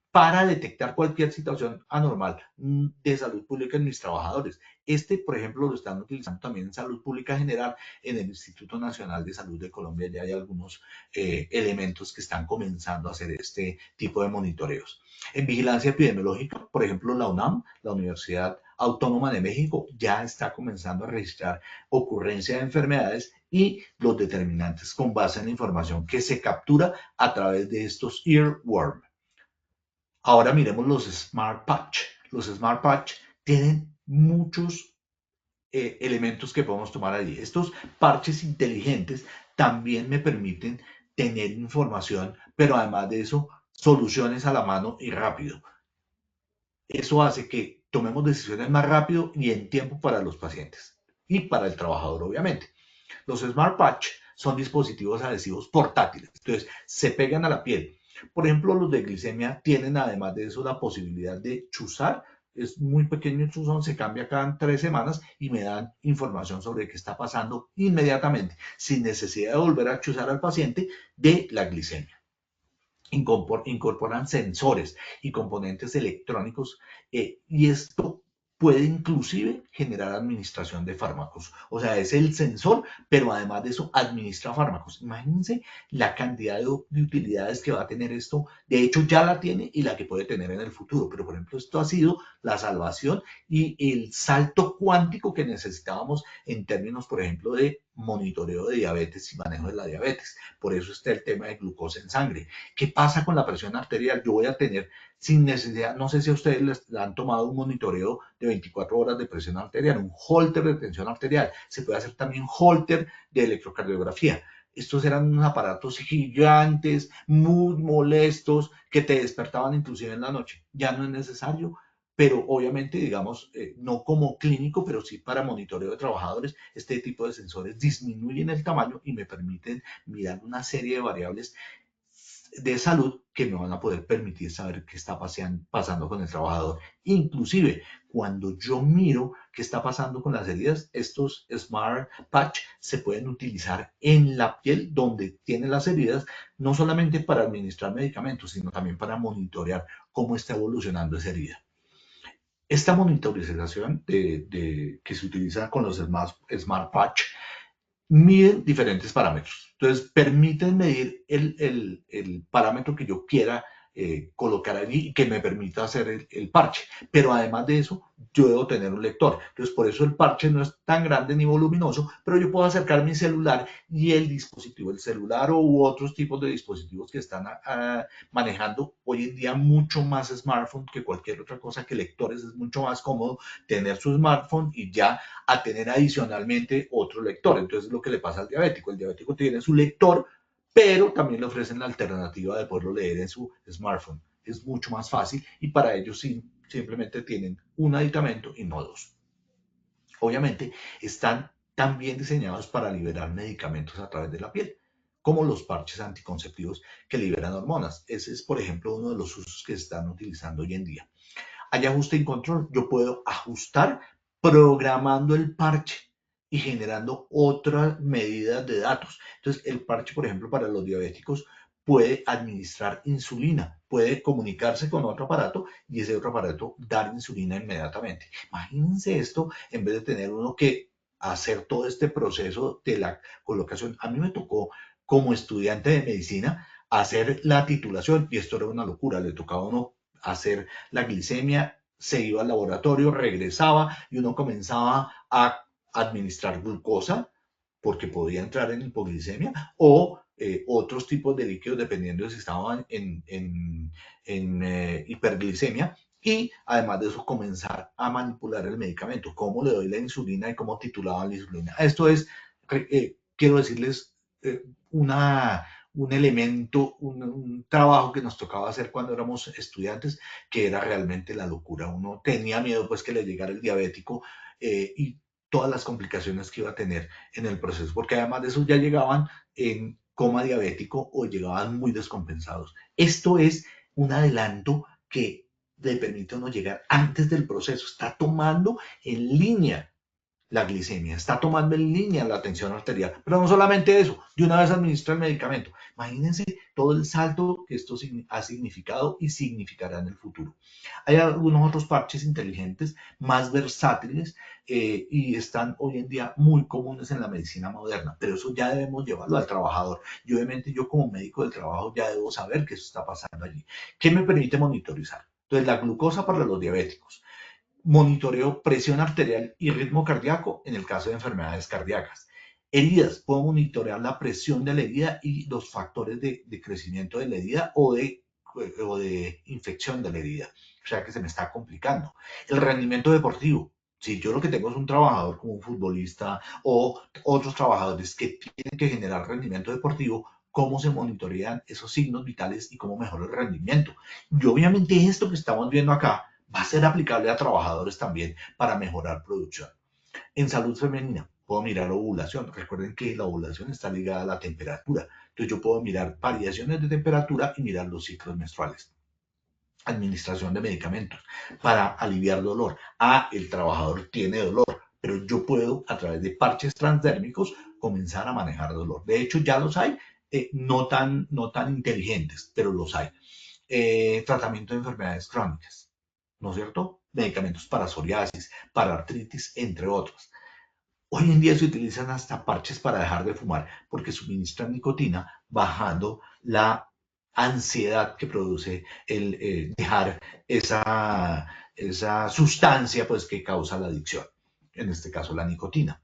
Speaker 3: para detectar cualquier situación anormal de salud pública en mis trabajadores. Este, por ejemplo, lo están utilizando también en salud pública general en el Instituto Nacional de Salud de Colombia. Ya hay algunos elementos que están comenzando a hacer este tipo de monitoreos. En vigilancia epidemiológica, por ejemplo, la UNAM, la Universidad Autónoma de México, ya está comenzando a registrar ocurrencia de enfermedades y los determinantes con base en la información que se captura a través de estos earworm. Ahora miremos los Smart Patch. Los Smart Patch tienen muchos elementos que podemos tomar allí. Estos parches inteligentes también me permiten tener información, pero además de eso, soluciones a la mano y rápido. Eso hace que tomemos decisiones más rápido y en tiempo para los pacientes y para el trabajador, obviamente. Los Smart Patch son dispositivos adhesivos portátiles, entonces se pegan a la piel. Por ejemplo, los de glicemia tienen además de eso la posibilidad de chuzar es muy pequeño el chuzón, se cambia cada 3 semanas y me dan información sobre qué está pasando inmediatamente, sin necesidad de volver a chuzar al paciente de la glicemia. Incorporan sensores y componentes electrónicos y esto puede inclusive generar administración de fármacos. O sea, es el sensor, pero además de eso administra fármacos. Imagínense la cantidad de utilidades que va a tener esto. De hecho, ya la tiene y la que puede tener en el futuro. Pero, por ejemplo, esto ha sido la salvación y el salto cuántico que necesitábamos en términos, por ejemplo, de monitoreo de diabetes y manejo de la diabetes. Por eso está el tema de glucosa en sangre. ¿Qué pasa con la presión arterial? Yo voy a tener sin necesidad, no sé si a ustedes les han tomado un monitoreo de 24 horas de presión arterial, un holter de tensión arterial. Se puede hacer también holter de electrocardiografía. Estos eran unos aparatos gigantes, muy molestos, que te despertaban inclusive en la noche. Ya no es necesario, pero obviamente, digamos, no como clínico, pero sí para monitoreo de trabajadores, este tipo de sensores disminuyen el tamaño y me permiten mirar una serie de variables de salud que me van a poder permitir saber qué está pasando con el trabajador. Inclusive, cuando yo miro qué está pasando con las heridas, estos Smart Patch se pueden utilizar en la piel donde tienen las heridas, no solamente para administrar medicamentos, sino también para monitorear cómo está evolucionando esa herida. Esta monitorización que se utiliza con los Smart Patch miden diferentes parámetros. Entonces, permiten medir el parámetro que yo quiera colocar allí y que me permita hacer el parche. Pero además de eso, yo debo tener un lector. Entonces, por eso el parche no es tan grande ni voluminoso, pero yo puedo acercar mi celular y el dispositivo, el celular u otros tipos de dispositivos que están manejando hoy en día mucho más smartphone que cualquier otra cosa que lectores. Es mucho más cómodo tener su smartphone y ya a tener adicionalmente otro lector. Entonces, es lo que le pasa al diabético. El diabético tiene su lector, pero también le ofrecen la alternativa de poderlo leer en su smartphone. Es mucho más fácil y para ellos simplemente tienen un aditamento y no dos. Obviamente, están también diseñados para liberar medicamentos a través de la piel, como los parches anticonceptivos que liberan hormonas. Ese es, por ejemplo, uno de los usos que se están utilizando hoy en día. Hay ajuste y control. Yo puedo ajustar programando el parche y generando otras medidas de datos. Entonces, el parche, por ejemplo, para los diabéticos puede administrar insulina, puede comunicarse con otro aparato y ese otro aparato dar insulina inmediatamente. Imagínense esto en vez de tener uno que hacer todo este proceso de la colocación. A mí me tocó como estudiante de medicina hacer la titulación y esto era una locura. Le tocaba a uno hacer la glicemia, se iba al laboratorio, regresaba y uno comenzaba a administrar glucosa porque podía entrar en hipoglicemia o otros tipos de líquidos dependiendo de si estaban en hiperglicemia y además de eso comenzar a manipular el medicamento, cómo le doy la insulina y cómo titulaba la insulina. Esto es, quiero decirles, un elemento, un trabajo que nos tocaba hacer cuando éramos estudiantes, que era realmente la locura. Uno tenía miedo pues que le llegara el diabético y todas las complicaciones que iba a tener en el proceso, porque además de eso ya llegaban en coma diabético o llegaban muy descompensados. Esto es un adelanto que le permite a uno llegar antes del proceso, está tomando en línea la glicemia, está tomando en línea la tensión arterial, pero no solamente eso, de una vez administra el medicamento. Imagínense todo el salto que esto ha significado y significará en el futuro. Hay algunos otros parches inteligentes más versátiles y están hoy en día muy comunes en la medicina moderna, pero eso ya debemos llevarlo al trabajador y obviamente yo como médico del trabajo ya debo saber que eso está pasando allí. ¿Qué me permite monitorizar? Entonces la glucosa para los diabéticos, monitoreo presión arterial y ritmo cardíaco en el caso de enfermedades cardíacas. Heridas, puedo monitorear la presión de la herida y los factores de crecimiento de la herida o de infección de la herida, o sea que se me está complicando. El rendimiento deportivo, si yo lo que tengo es un trabajador como un futbolista o otros trabajadores que tienen que generar rendimiento deportivo, cómo se monitorean esos signos vitales y cómo mejora el rendimiento. Y obviamente esto que estamos viendo acá va a ser aplicable a trabajadores también para mejorar producción. En salud femenina, puedo mirar ovulación. Recuerden que la ovulación está ligada a la temperatura. Entonces yo puedo mirar variaciones de temperatura y mirar los ciclos menstruales. administración de medicamentos para aliviar dolor. El trabajador tiene dolor, pero yo puedo a través de parches transdérmicos comenzar a manejar dolor. De hecho, ya los hay, no tan inteligentes, pero los hay. Tratamiento de enfermedades crónicas, ¿no es cierto? Medicamentos para psoriasis, para artritis, entre otros. Hoy en día se utilizan hasta parches para dejar de fumar porque suministran nicotina, bajando la ansiedad que produce el dejar esa sustancia pues, que causa la adicción, en este caso la nicotina.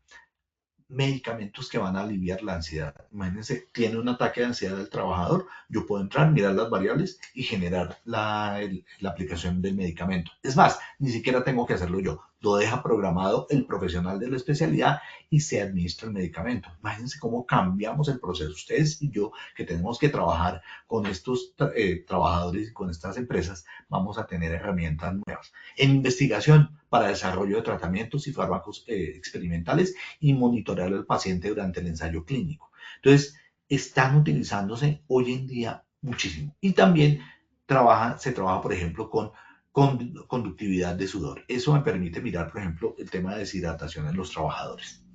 Speaker 3: Medicamentos que van a aliviar la ansiedad. Imagínense, tiene un ataque de ansiedad el trabajador, yo puedo entrar, mirar las variables y generar la aplicación del medicamento. Es más, ni siquiera tengo que hacerlo yo, lo deja programado el profesional de la especialidad y se administra el medicamento. Imagínense cómo cambiamos el proceso. Ustedes y yo, que tenemos que trabajar con estos trabajadores y con estas empresas, vamos a tener herramientas nuevas. En investigación para desarrollo de tratamientos y fármacos experimentales y monitorear al paciente durante el ensayo clínico. Entonces, están utilizándose hoy en día muchísimo. Y también se trabaja, por ejemplo, con conductividad de sudor. Eso me permite mirar, por ejemplo, el tema de deshidratación en los trabajadores.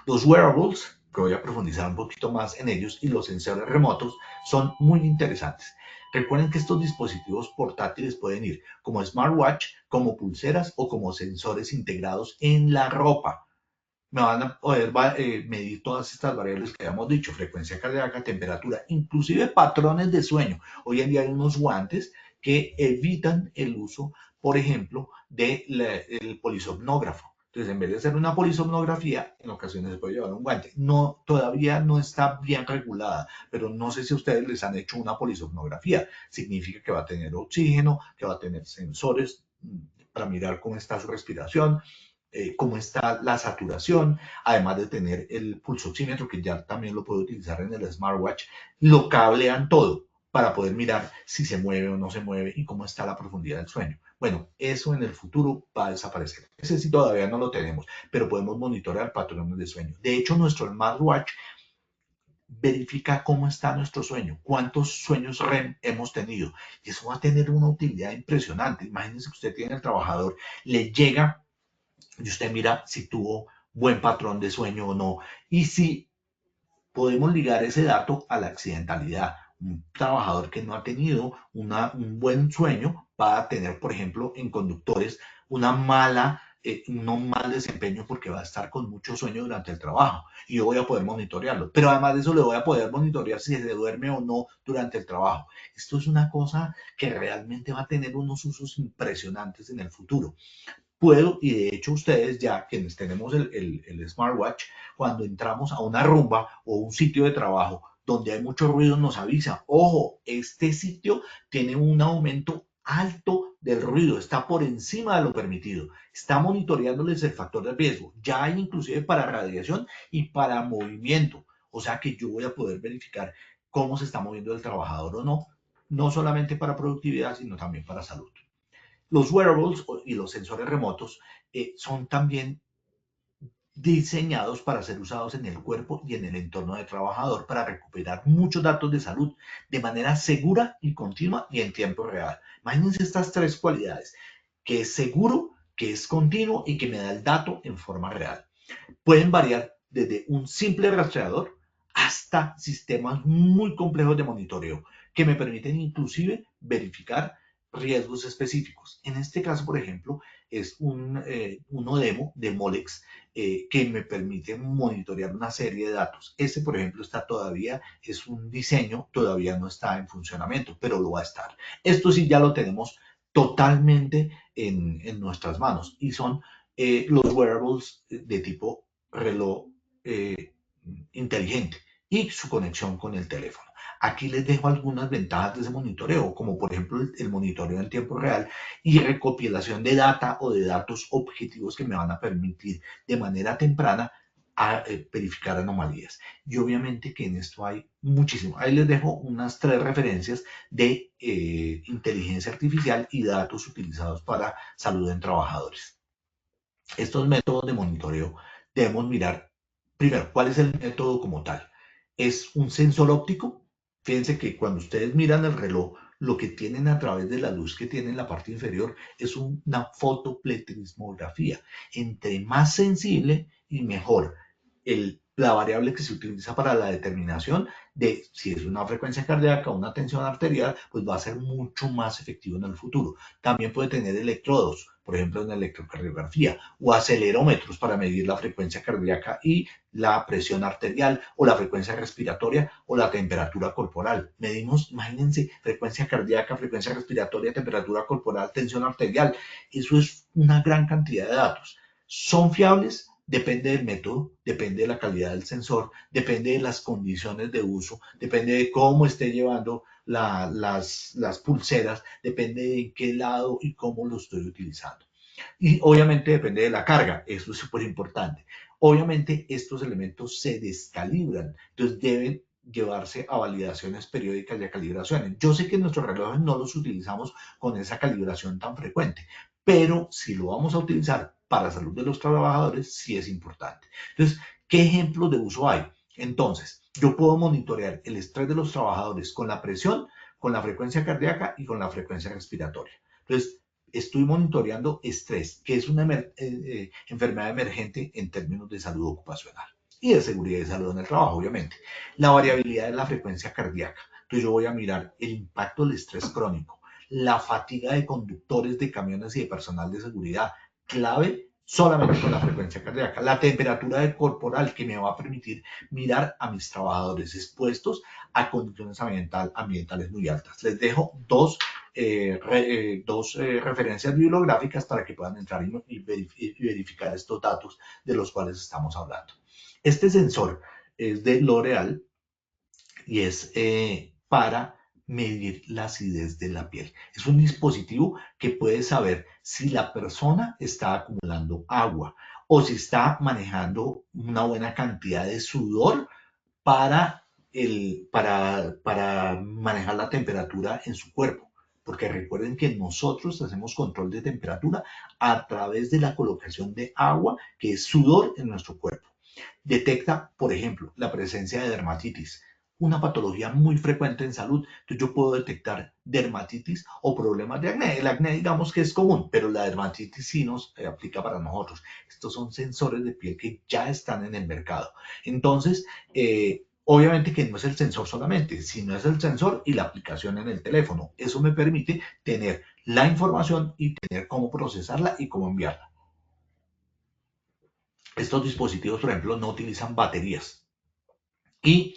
Speaker 3: Los wearables, que voy a profundizar un poquito más en ellos, y los sensores remotos son muy interesantes. Recuerden que estos dispositivos portátiles pueden ir como smartwatch, como pulseras o como sensores integrados en la ropa. Me van a poder medir todas estas variables que habíamos dicho, frecuencia cardíaca, temperatura, inclusive patrones de sueño. Hoy en día hay unos guantes que evitan el uso, por ejemplo, del polisomnógrafo. Entonces, en vez de hacer una polisomnografía, en ocasiones se puede llevar un guante. No, todavía no está bien regulada, pero no sé si ustedes les han hecho una polisomnografía. Significa que va a tener oxígeno, que va a tener sensores para mirar cómo está su respiración, cómo está la saturación, además de tener el pulsoxímetro, que ya también lo puedo utilizar en el smartwatch. Lo cablean todo para poder mirar si se mueve o no se mueve y cómo está la profundidad del sueño. Bueno, eso en el futuro va a desaparecer. Ese sí todavía no lo tenemos, pero podemos monitorear patrones de sueño. De hecho, nuestro smartwatch verifica cómo está nuestro sueño, cuántos sueños REM hemos tenido. Y eso va a tener una utilidad impresionante. Imagínense que usted tiene el trabajador, le llega y usted mira si tuvo buen patrón de sueño o no. Y si podemos ligar ese dato a la accidentalidad. Un trabajador que no ha tenido un buen sueño va a tener, por ejemplo, en conductores un mal desempeño porque va a estar con mucho sueño durante el trabajo y yo voy a poder monitorearlo. Pero además de eso le voy a poder monitorear si se duerme o no durante el trabajo. Esto es una cosa que realmente va a tener unos usos impresionantes en el futuro. Y de hecho ustedes ya quienes tenemos el smartwatch, cuando entramos a una rumba o un sitio de trabajo donde hay mucho ruido, nos avisa, ojo, este sitio tiene un aumento alto del ruido, está por encima de lo permitido, está monitoreándoles el factor de riesgo, ya hay inclusive para radiación y para movimiento, o sea que yo voy a poder verificar cómo se está moviendo el trabajador o no, no solamente para productividad, sino también para salud. Los wearables y los sensores remotos son también diseñados para ser usados en el cuerpo y en el entorno del trabajador para recuperar muchos datos de salud de manera segura y continua y en tiempo real. Imagínense estas tres cualidades, que es seguro, que es continuo y que me da el dato en forma real. Pueden variar desde un simple rastreador hasta sistemas muy complejos de monitoreo que me permiten inclusive verificar riesgos específicos. En este caso, por ejemplo, es un ODEMO de Molex que me permite monitorear una serie de datos. Este, por ejemplo, es un diseño, todavía no está en funcionamiento, pero lo va a estar. Esto sí ya lo tenemos totalmente en nuestras manos y son los wearables de tipo reloj inteligente y su conexión con el teléfono. Aquí les dejo algunas ventajas de ese monitoreo, como por ejemplo el monitoreo en tiempo real y recopilación de data o de datos objetivos que me van a permitir de manera temprana verificar anomalías. Y obviamente que en esto hay muchísimo. Ahí les dejo unas 3 referencias de inteligencia artificial y datos utilizados para salud en trabajadores. Estos métodos de monitoreo debemos mirar primero cuál es el método como tal. Es un sensor óptico. Fíjense que cuando ustedes miran el reloj lo que tienen a través de la luz que tiene en la parte inferior es una fotopletismografía. Entre más sensible y mejor la variable que se utiliza para la determinación de si es una frecuencia cardíaca o una tensión arterial, pues va a ser mucho más efectivo en el futuro. También puede tener electrodos, por ejemplo en electrocardiografía, o acelerómetros para medir la frecuencia cardíaca y la presión arterial, o la frecuencia respiratoria, o la temperatura corporal. Medimos, imagínense, frecuencia cardíaca, frecuencia respiratoria, temperatura corporal, tensión arterial. Eso es una gran cantidad de datos. ¿Son fiables? Depende del método, depende de la calidad del sensor, depende de las condiciones de uso, depende de cómo esté llevando las pulseras, depende de qué lado y cómo lo estoy utilizando. Y obviamente depende de la carga, eso es súper importante. Obviamente estos elementos se descalibran, entonces deben llevarse a validaciones periódicas y a calibraciones. Yo sé que nuestros relojes no los utilizamos con esa calibración tan frecuente, pero si lo vamos a utilizar para la salud de los trabajadores, sí es importante. Entonces, ¿qué ejemplos de uso hay? Entonces, yo puedo monitorear el estrés de los trabajadores con la presión, con la frecuencia cardíaca y con la frecuencia respiratoria. Entonces, estoy monitoreando estrés, que es una enfermedad emergente en términos de salud ocupacional y de seguridad y salud en el trabajo, obviamente. La variabilidad de la frecuencia cardíaca. Entonces yo voy a mirar el impacto del estrés crónico, la fatiga de conductores de camiones y de personal de seguridad, clave solamente con la frecuencia cardíaca, la temperatura corporal que me va a permitir mirar a mis trabajadores expuestos a condiciones ambientales muy altas. Les dejo dos referencias bibliográficas para que puedan entrar y verificar estos datos de los cuales estamos hablando. Este sensor es de L'Oreal y es para medir la acidez de la piel. Es un dispositivo que puede saber si la persona está acumulando agua o si está manejando una buena cantidad de sudor para, para manejar la temperatura en su cuerpo. Porque recuerden que nosotros hacemos control de temperatura a través de la colocación de agua, que es sudor en nuestro cuerpo. Detecta, por ejemplo, la presencia de dermatitis, una patología muy frecuente en salud. Entonces yo puedo detectar dermatitis o problemas de acné. El acné digamos que es común, pero la dermatitis sí nos aplica para nosotros. Estos son sensores de piel que ya están en el mercado. Entonces, obviamente que no es el sensor solamente, sino es el sensor y la aplicación en el teléfono. Eso me permite tener la información y tener cómo procesarla y cómo enviarla. Estos dispositivos, por ejemplo, no utilizan baterías y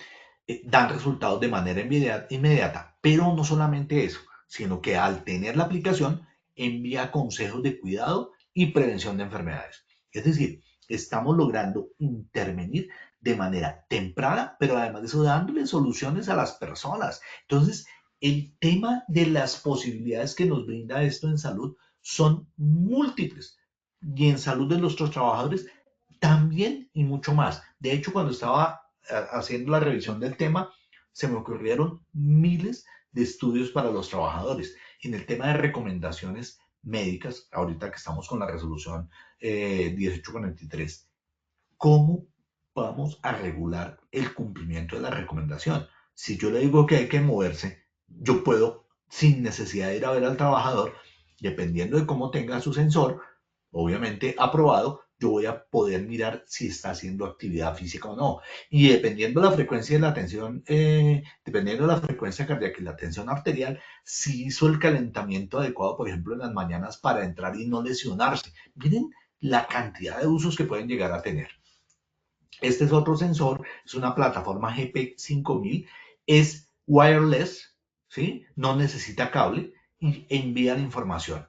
Speaker 3: dan resultados de manera inmediata. Pero no solamente eso, sino que al tener la aplicación envía consejos de cuidado y prevención de enfermedades. Es decir, estamos logrando intervenir de manera temprana, pero además de eso dándole soluciones a las personas. Entonces, el tema de las posibilidades que nos brinda esto en salud son múltiples. Y en salud de nuestros trabajadores también y mucho más. De hecho, cuando estaba haciendo la revisión del tema, se me ocurrieron miles de estudios para los trabajadores. En el tema de recomendaciones médicas, ahorita que estamos con la resolución 1843, ¿cómo vamos a regular el cumplimiento de la recomendación? Si yo le digo que hay que moverse, yo puedo, sin necesidad de ir a ver al trabajador, dependiendo de cómo tenga su sensor, obviamente aprobado, yo voy a poder mirar si está haciendo actividad física o no. Y dependiendo de la frecuencia de la tensión, dependiendo de la frecuencia cardíaca y la tensión arterial, si hizo el calentamiento adecuado, por ejemplo, en las mañanas para entrar y no lesionarse. Miren la cantidad de usos que pueden llegar a tener. Este es otro sensor, es una plataforma GP5000, es wireless, ¿sí? No necesita cable y envía la información.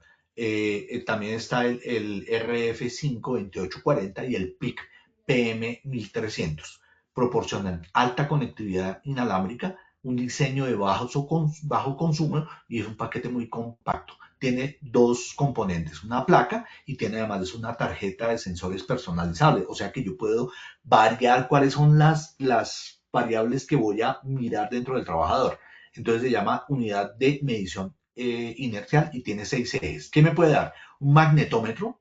Speaker 3: También está el RF52840 y el PIC PM1300. Proporcionan alta conectividad inalámbrica, un diseño de bajo consumo y es un paquete muy compacto. Tiene dos componentes, una placa y tiene además una tarjeta de sensores personalizables, o sea que yo puedo variar cuáles son las variables que voy a mirar dentro del trabajador. Entonces se llama unidad de medición inercial y tiene 6 ejes. ¿Qué me puede dar? Un magnetómetro,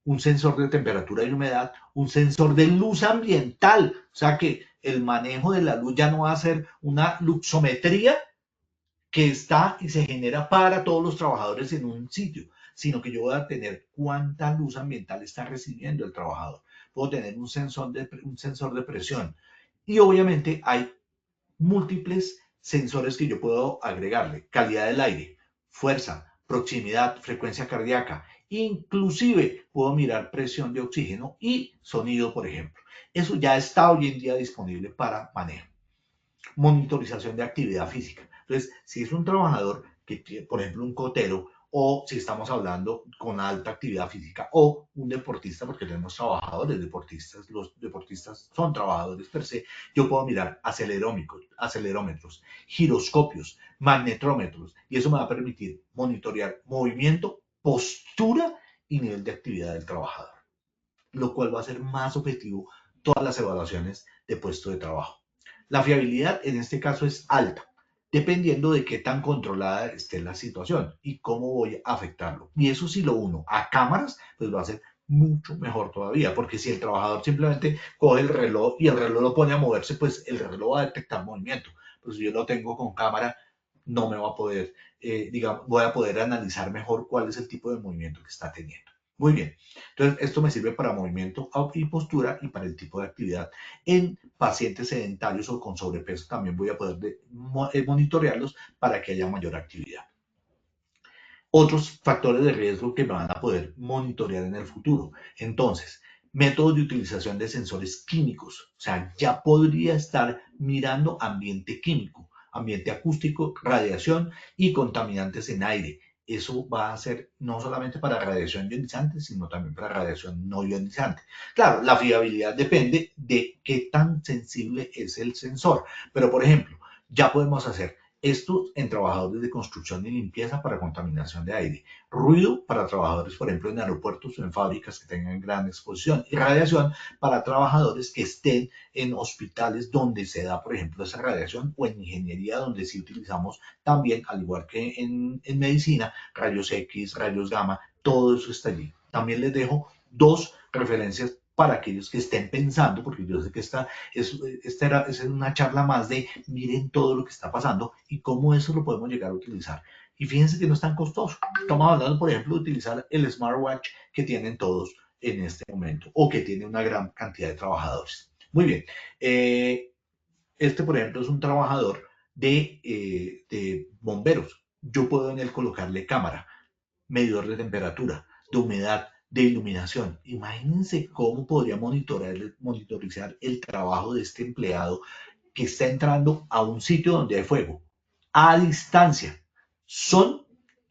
Speaker 3: un sensor de temperatura y humedad, un sensor de luz ambiental, o sea que el manejo de la luz ya no va a ser una luxometría que está y se genera para todos los trabajadores en un sitio, sino que yo voy a tener cuánta luz ambiental está recibiendo el trabajador. Puedo tener un sensor de presión y obviamente hay múltiples sensores que yo puedo agregarle. Calidad del aire, fuerza, proximidad, frecuencia cardíaca. Inclusive puedo mirar presión de oxígeno y sonido, por ejemplo. Eso ya está hoy en día disponible para manejo. Monitorización de actividad física. Entonces, si es un trabajador que tiene, por ejemplo, un cotero, o si estamos hablando con alta actividad física, o un deportista, porque tenemos trabajadores deportistas, los deportistas son trabajadores per se, yo puedo mirar acelerómetros, giroscopios, magnetrómetros, y eso me va a permitir monitorear movimiento, postura y nivel de actividad del trabajador, lo cual va a ser más objetivo todas las evaluaciones de puesto de trabajo. La fiabilidad en este caso es alta, dependiendo de qué tan controlada esté la situación y cómo voy a afectarlo. Y eso si lo uno a cámaras, pues va a ser mucho mejor todavía, porque si el trabajador simplemente coge el reloj y el reloj lo pone a moverse, pues el reloj va a detectar movimiento. Pues si yo lo tengo con cámara, no me va a poder, digamos, voy a poder analizar mejor cuál es el tipo de movimiento que está teniendo. Muy bien, entonces esto me sirve para movimiento y postura y para el tipo de actividad. En pacientes sedentarios o con sobrepeso también voy a poder monitorearlos para que haya mayor actividad. Otros factores de riesgo que me van a poder monitorear en el futuro. Entonces, métodos de utilización de sensores químicos. O sea, ya podría estar mirando ambiente químico, ambiente acústico, radiación y contaminantes en aire. Eso va a ser no solamente para radiación ionizante, sino también para radiación no ionizante. Claro, la fiabilidad depende de qué tan sensible es el sensor. Pero, por ejemplo, ya podemos hacer esto en trabajadores de construcción y limpieza para contaminación de aire. Ruido para trabajadores, por ejemplo, en aeropuertos o en fábricas que tengan gran exposición. Y radiación para trabajadores que estén en hospitales donde se da, por ejemplo, esa radiación, o en ingeniería donde sí utilizamos también, al igual que en medicina, rayos X, rayos gamma, todo eso está allí. También les dejo dos referencias para aquellos que estén pensando, porque yo sé que esta es una charla más de miren todo lo que está pasando y cómo eso lo podemos llegar a utilizar. Y fíjense que no es tan costoso. Estamos hablando, por ejemplo, de utilizar el smartwatch que tienen todos en este momento o que tiene una gran cantidad de trabajadores. Muy bien. Este, por ejemplo, es un trabajador de bomberos. Yo puedo en él colocarle cámara, medidor de temperatura, de humedad, de iluminación. Imagínense cómo podría monitorizar el trabajo de este empleado que está entrando a un sitio donde hay fuego, a distancia. Son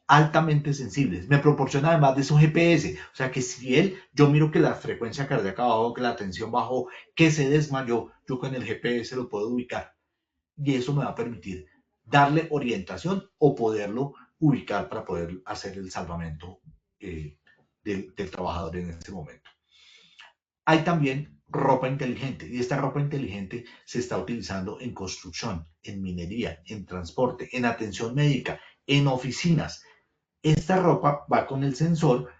Speaker 3: altamente sensibles. Me proporciona además de su GPS. O sea que si yo miro que la frecuencia cardíaca bajó, que la tensión bajó, que se desmayó, yo con el GPS lo puedo ubicar. Y eso me va a permitir darle orientación o poderlo ubicar para poder hacer el salvamento del trabajador en este momento. Hay también ropa inteligente y esta ropa inteligente se está utilizando en construcción, en minería, en transporte, en atención médica, en oficinas. Esta ropa va con el sensor,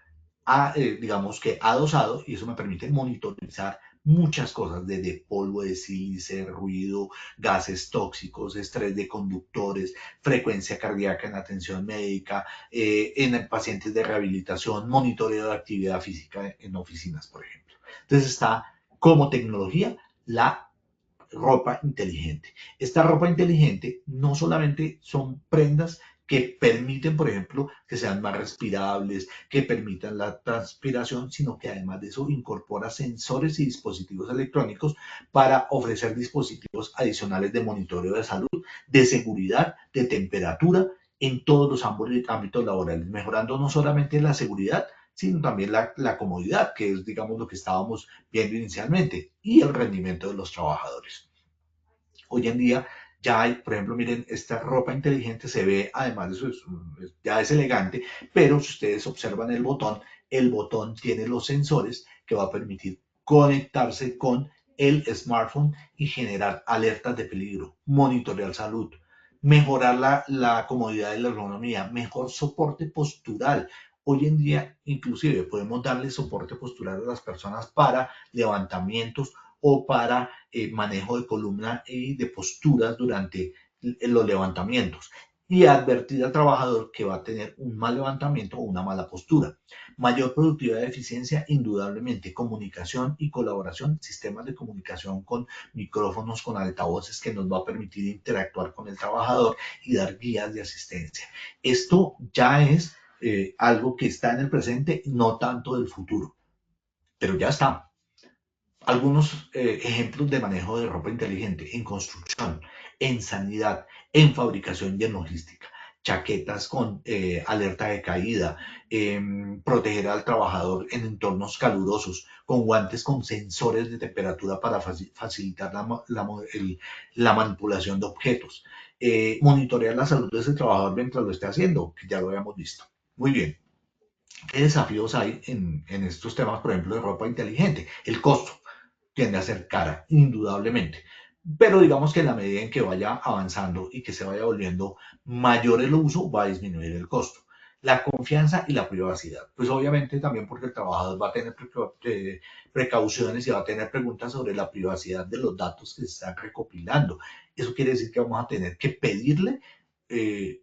Speaker 3: digamos que adosado, y eso me permite monitorizar muchas cosas, desde polvo de sílice, ruido, gases tóxicos, estrés de conductores, frecuencia cardíaca en atención médica, en pacientes de rehabilitación, monitoreo de actividad física en oficinas, por ejemplo. Entonces está como tecnología la ropa inteligente. Esta ropa inteligente no solamente son prendas que permiten, por ejemplo, que sean más respirables, que permitan la transpiración, sino que además de eso incorpora sensores y dispositivos electrónicos para ofrecer dispositivos adicionales de monitoreo de salud, de seguridad, de temperatura en todos los ámbitos laborales, mejorando no solamente la seguridad, sino también la comodidad, que es, digamos, lo que estábamos viendo inicialmente, y el rendimiento de los trabajadores. Hoy en día ya hay, por ejemplo, miren, esta ropa inteligente se ve, además de eso, ya es elegante, pero si ustedes observan el botón tiene los sensores que va a permitir conectarse con el smartphone y generar alertas de peligro, monitorear salud, mejorar la comodidad de la ergonomía, mejor soporte postural. Hoy en día, inclusive, podemos darle soporte postural a las personas para levantamientos o para manejo de columna y de posturas durante los levantamientos. y advertir al trabajador que va a tener un mal levantamiento o una mala postura. Mayor productividad y eficiencia, indudablemente, comunicación y colaboración, sistemas de comunicación con micrófonos, con altavoces que nos va a permitir interactuar con el trabajador y dar guías de asistencia. Esto ya es algo que está en el presente, no tanto del futuro, pero ya está. Algunos ejemplos de manejo de ropa inteligente en construcción, en sanidad, en fabricación y en logística. Chaquetas con alerta de caída, proteger al trabajador en entornos calurosos, con guantes con sensores de temperatura para facilitar la manipulación de objetos, monitorear la salud de ese trabajador mientras lo esté haciendo, que ya lo habíamos visto. Muy bien. ¿Qué desafíos hay en estos temas, por ejemplo, de ropa inteligente? El costo tiende a ser cara, indudablemente. Pero digamos que en la medida en que vaya avanzando y que se vaya volviendo mayor el uso, va a disminuir el costo. La confianza y la privacidad. Pues obviamente también porque el trabajador va a tener precauciones y va a tener preguntas sobre la privacidad de los datos que se están recopilando. Eso quiere decir que vamos a tener que pedirle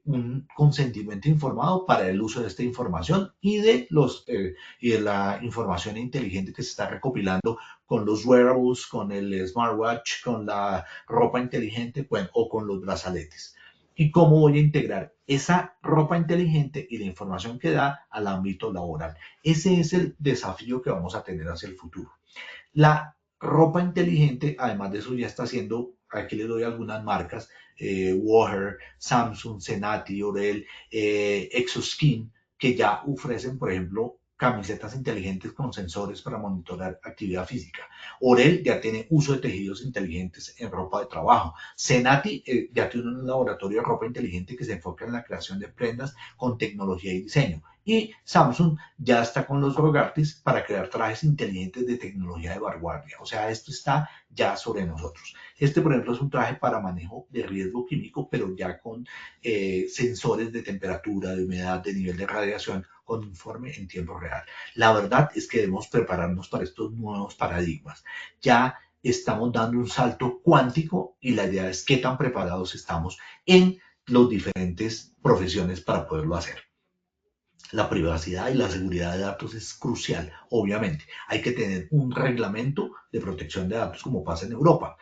Speaker 3: un consentimiento informado para el uso de esta información y de la información inteligente que se está recopilando con los wearables, con el smartwatch, con la ropa inteligente, bueno, o con los brazaletes. ¿Y cómo voy a integrar esa ropa inteligente y la información que da al ámbito laboral? Ese es el desafío que vamos a tener hacia el futuro. La ropa inteligente, además de eso, ya está haciendo, aquí le doy algunas marcas, Waher, Samsung, Cenati, Orel, Exoskin, que ya ofrecen, por ejemplo, camisetas inteligentes con sensores para monitorar actividad física. Orel ya tiene uso de tejidos inteligentes en ropa de trabajo. Cenati ya tiene un laboratorio de ropa inteligente que se enfoca en la creación de prendas con tecnología y diseño. Y Samsung ya está con los Rogartis para crear trajes inteligentes de tecnología de vanguardia. O sea, esto está ya sobre nosotros. Este, por ejemplo, es un traje para manejo de riesgo químico, pero ya con sensores de temperatura, de humedad, de nivel de radiación, con informe en tiempo real. La verdad es que debemos prepararnos para estos nuevos paradigmas. Ya estamos dando un salto cuántico y la idea es qué tan preparados estamos en las diferentes profesiones para poderlo hacer. La privacidad y la seguridad de datos es crucial, obviamente. Hay que tener un reglamento de protección de datos como pasa en Europa.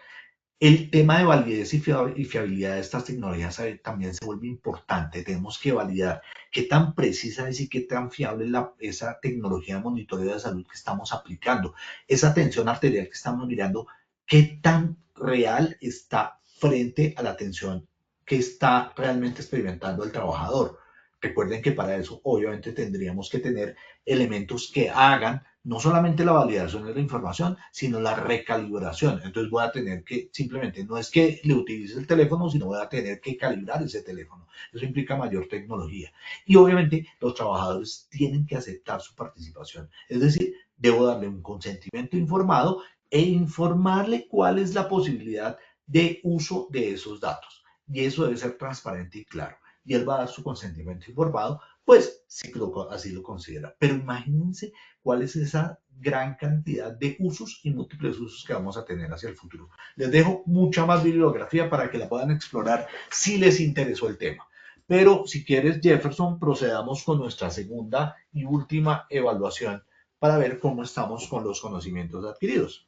Speaker 3: El tema de validez y fiabilidad de estas tecnologías también se vuelve importante. Tenemos que validar qué tan precisa es y qué tan fiable es esa tecnología de monitoreo de salud que estamos aplicando. Esa tensión arterial que estamos mirando, qué tan real está frente a la tensión que está realmente experimentando el trabajador. Recuerden que para eso obviamente tendríamos que tener elementos que hagan no solamente la validación de la información, sino la recalibración. Entonces voy a tener que, simplemente, no es que le utilice el teléfono, sino voy a tener que calibrar ese teléfono. Eso implica mayor tecnología. Y obviamente los trabajadores tienen que aceptar su participación. Es decir, debo darle un consentimiento informado e informarle cuál es la posibilidad de uso de esos datos. Y eso debe ser transparente y claro. Y él va a dar su consentimiento informado, pues si así lo considera. Pero imagínense cuál es esa gran cantidad de usos y múltiples usos que vamos a tener hacia el futuro. Les dejo mucha más bibliografía para que la puedan explorar si les interesó el tema. Pero si quieres, Jefferson, procedamos con nuestra segunda y última evaluación para ver cómo estamos con los conocimientos adquiridos.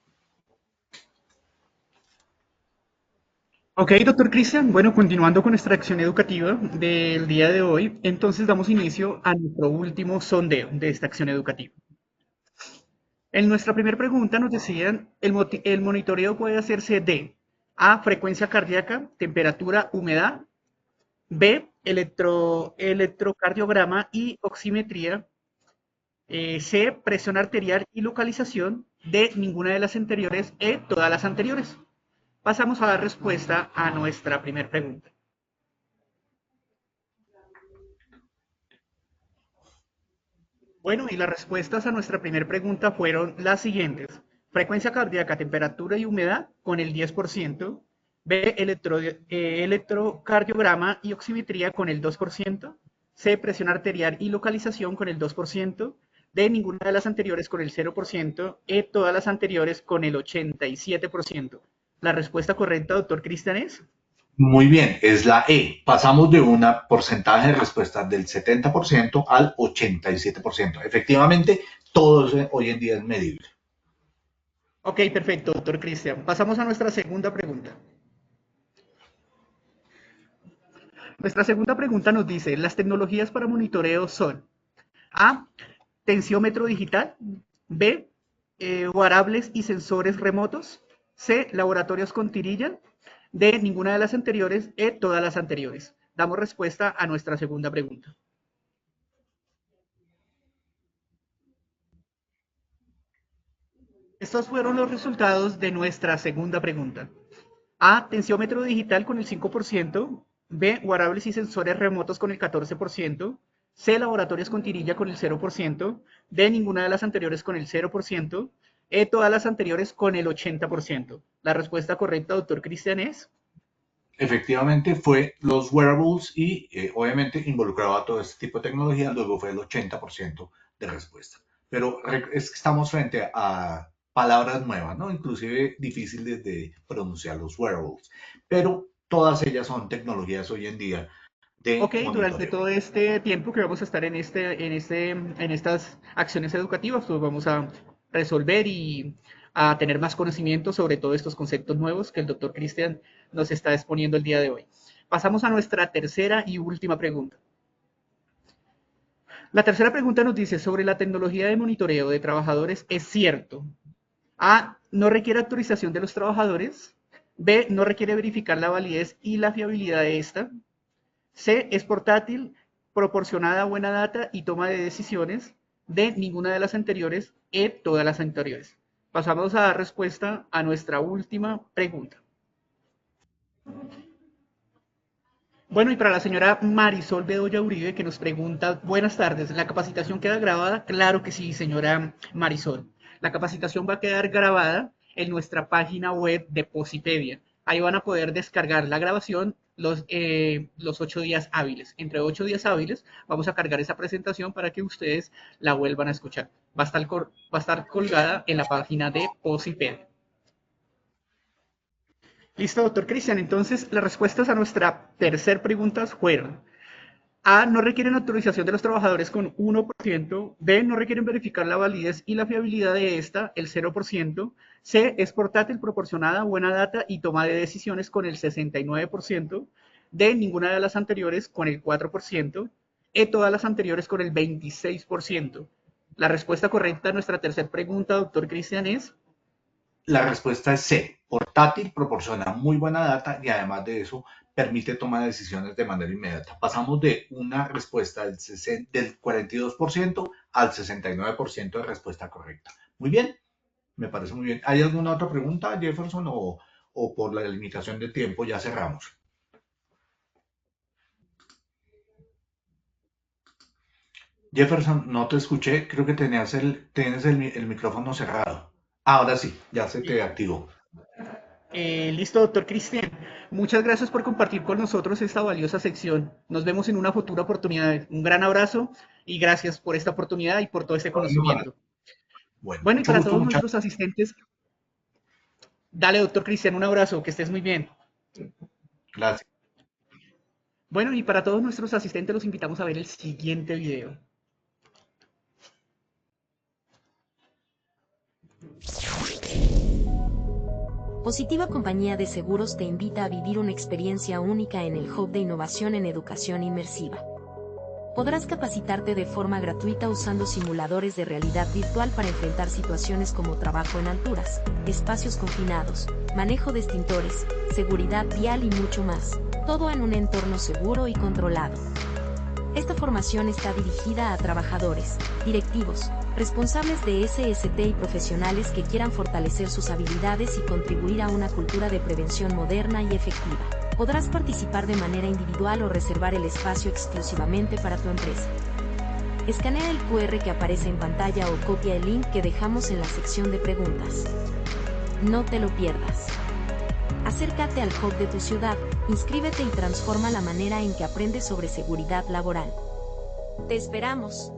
Speaker 2: Ok, doctor Cristian. Bueno, continuando con nuestra acción educativa del día de hoy, entonces damos inicio a nuestro último sondeo de esta acción educativa. En nuestra primera pregunta nos decían, el monitoreo puede hacerse de A, frecuencia cardíaca, temperatura, humedad; B, electrocardiograma y oximetría; C, presión arterial y localización; D, ninguna de las anteriores; E, todas las anteriores. Pasamos a la respuesta a nuestra primera pregunta. Bueno, y las respuestas a nuestra primera pregunta fueron las siguientes. Frecuencia cardíaca, temperatura y humedad con el 10%. B, electrocardiograma y oximetría con el 2%. C, presión arterial y localización con el 2%. D, ninguna de las anteriores con el 0%. E, todas las anteriores con el 87%. La respuesta correcta, doctor Cristian, es...
Speaker 3: Muy bien, es la E. Pasamos de un porcentaje de respuesta del 70% al 87%. Efectivamente, todo eso hoy en día es medible.
Speaker 2: Ok, perfecto, doctor Cristian. Pasamos a nuestra segunda pregunta. Nuestra segunda pregunta nos dice, las tecnologías para monitoreo son A, tensiómetro digital, B, wearables y sensores remotos, C, laboratorios con tirilla, D, ninguna de las anteriores, E, todas las anteriores. Damos respuesta a nuestra segunda pregunta. Estos fueron los resultados de nuestra segunda pregunta. A, tensiómetro digital con el 5%, B, wearables y sensores remotos con el 14%, C, laboratorios con tirilla con el 0%, D, ninguna de las anteriores con el 0%, E, todas las anteriores con el 80%. La respuesta correcta, doctor Cristian, es...
Speaker 3: Efectivamente, fue los wearables y obviamente involucraba todo este tipo de tecnología, luego fue el 80% de respuesta. Pero es que estamos frente a palabras nuevas, ¿no? Inclusive difíciles de pronunciar los wearables, pero todas ellas son tecnologías hoy en día de
Speaker 2: Ok, durante
Speaker 3: monitoreo.
Speaker 2: todo este tiempo que vamos a estar en estas acciones educativas, pues vamos a resolver y a tener más conocimiento sobre todos estos conceptos nuevos que el doctor Cristian nos está exponiendo el día de hoy. Pasamos a nuestra tercera y última pregunta. La tercera pregunta nos dice sobre la tecnología de monitoreo de trabajadores. ¿Es cierto? A, no requiere autorización de los trabajadores. B, no requiere verificar la validez y la fiabilidad de esta. C, es portátil, proporcionada a buena data y toma de decisiones. D, ninguna de las anteriores. E, todas las anteriores. Pasamos a dar respuesta a nuestra última pregunta. Bueno, y para la señora Marisol Bedoya Uribe, que nos pregunta, buenas tardes, ¿la capacitación queda grabada? Claro que sí, señora Marisol. La capacitación va a quedar grabada en nuestra página web de Posipedia. Ahí van a poder descargar la grabación los 8 días hábiles. Entre 8 días hábiles vamos a cargar esa presentación para que ustedes la vuelvan a escuchar. Va a estar colgada en la página de Posipedia. Listo, doctor Cristian. Entonces, las respuestas a nuestra tercera pregunta fueron: A, no requieren autorización de los trabajadores con 1%. B, no requieren verificar la validez y la fiabilidad de esta, el 0%. C, es portátil, proporcionada, buena data y toma de decisiones con el 69%. D, ninguna de las anteriores con el 4%. E, todas las anteriores con el 26%. La respuesta correcta a nuestra tercera pregunta, doctor Cristian, es...
Speaker 3: La respuesta es C. Portátil, proporciona muy buena data y además de eso permite tomar decisiones de manera inmediata. Pasamos de una respuesta del 42% al 69% de respuesta correcta. Muy bien, me parece muy bien. ¿Hay alguna otra pregunta, Jefferson, o por la limitación de tiempo ya cerramos? Jefferson, no te escuché, creo que tienes el micrófono cerrado. Ahora sí, ya se te activó.
Speaker 2: Listo, doctor Cristian. Muchas gracias por compartir con nosotros esta valiosa sección. Nos vemos en una futura oportunidad. Un gran abrazo y gracias por esta oportunidad y por todo este
Speaker 3: Lo mismo para ti.
Speaker 2: conocimiento.
Speaker 3: Bueno,
Speaker 2: Bueno, y
Speaker 3: mucho
Speaker 2: para
Speaker 3: gusto,
Speaker 2: todos
Speaker 3: muchachos.
Speaker 2: nuestros asistentes, dale, doctor Cristian, un abrazo, que estés muy bien.
Speaker 3: Gracias.
Speaker 2: Bueno, y para todos nuestros asistentes los invitamos a ver el siguiente video.
Speaker 4: Positiva Compañía de Seguros te invita a vivir una experiencia única en el Hub de Innovación en Educación Inmersiva. Podrás capacitarte de forma gratuita usando simuladores de realidad virtual para enfrentar situaciones como trabajo en alturas, espacios confinados, manejo de extintores, seguridad vial y mucho más, todo en un entorno seguro y controlado. Esta formación está dirigida a trabajadores, directivos, responsables de SST y profesionales que quieran fortalecer sus habilidades y contribuir a una cultura de prevención moderna y efectiva. Podrás participar de manera individual o reservar el espacio exclusivamente para tu empresa. Escanea el QR que aparece en pantalla o copia el link que dejamos en la sección de preguntas. No te lo pierdas. Acércate al hub de tu ciudad, inscríbete y transforma la manera en que aprendes sobre seguridad laboral. ¡Te esperamos!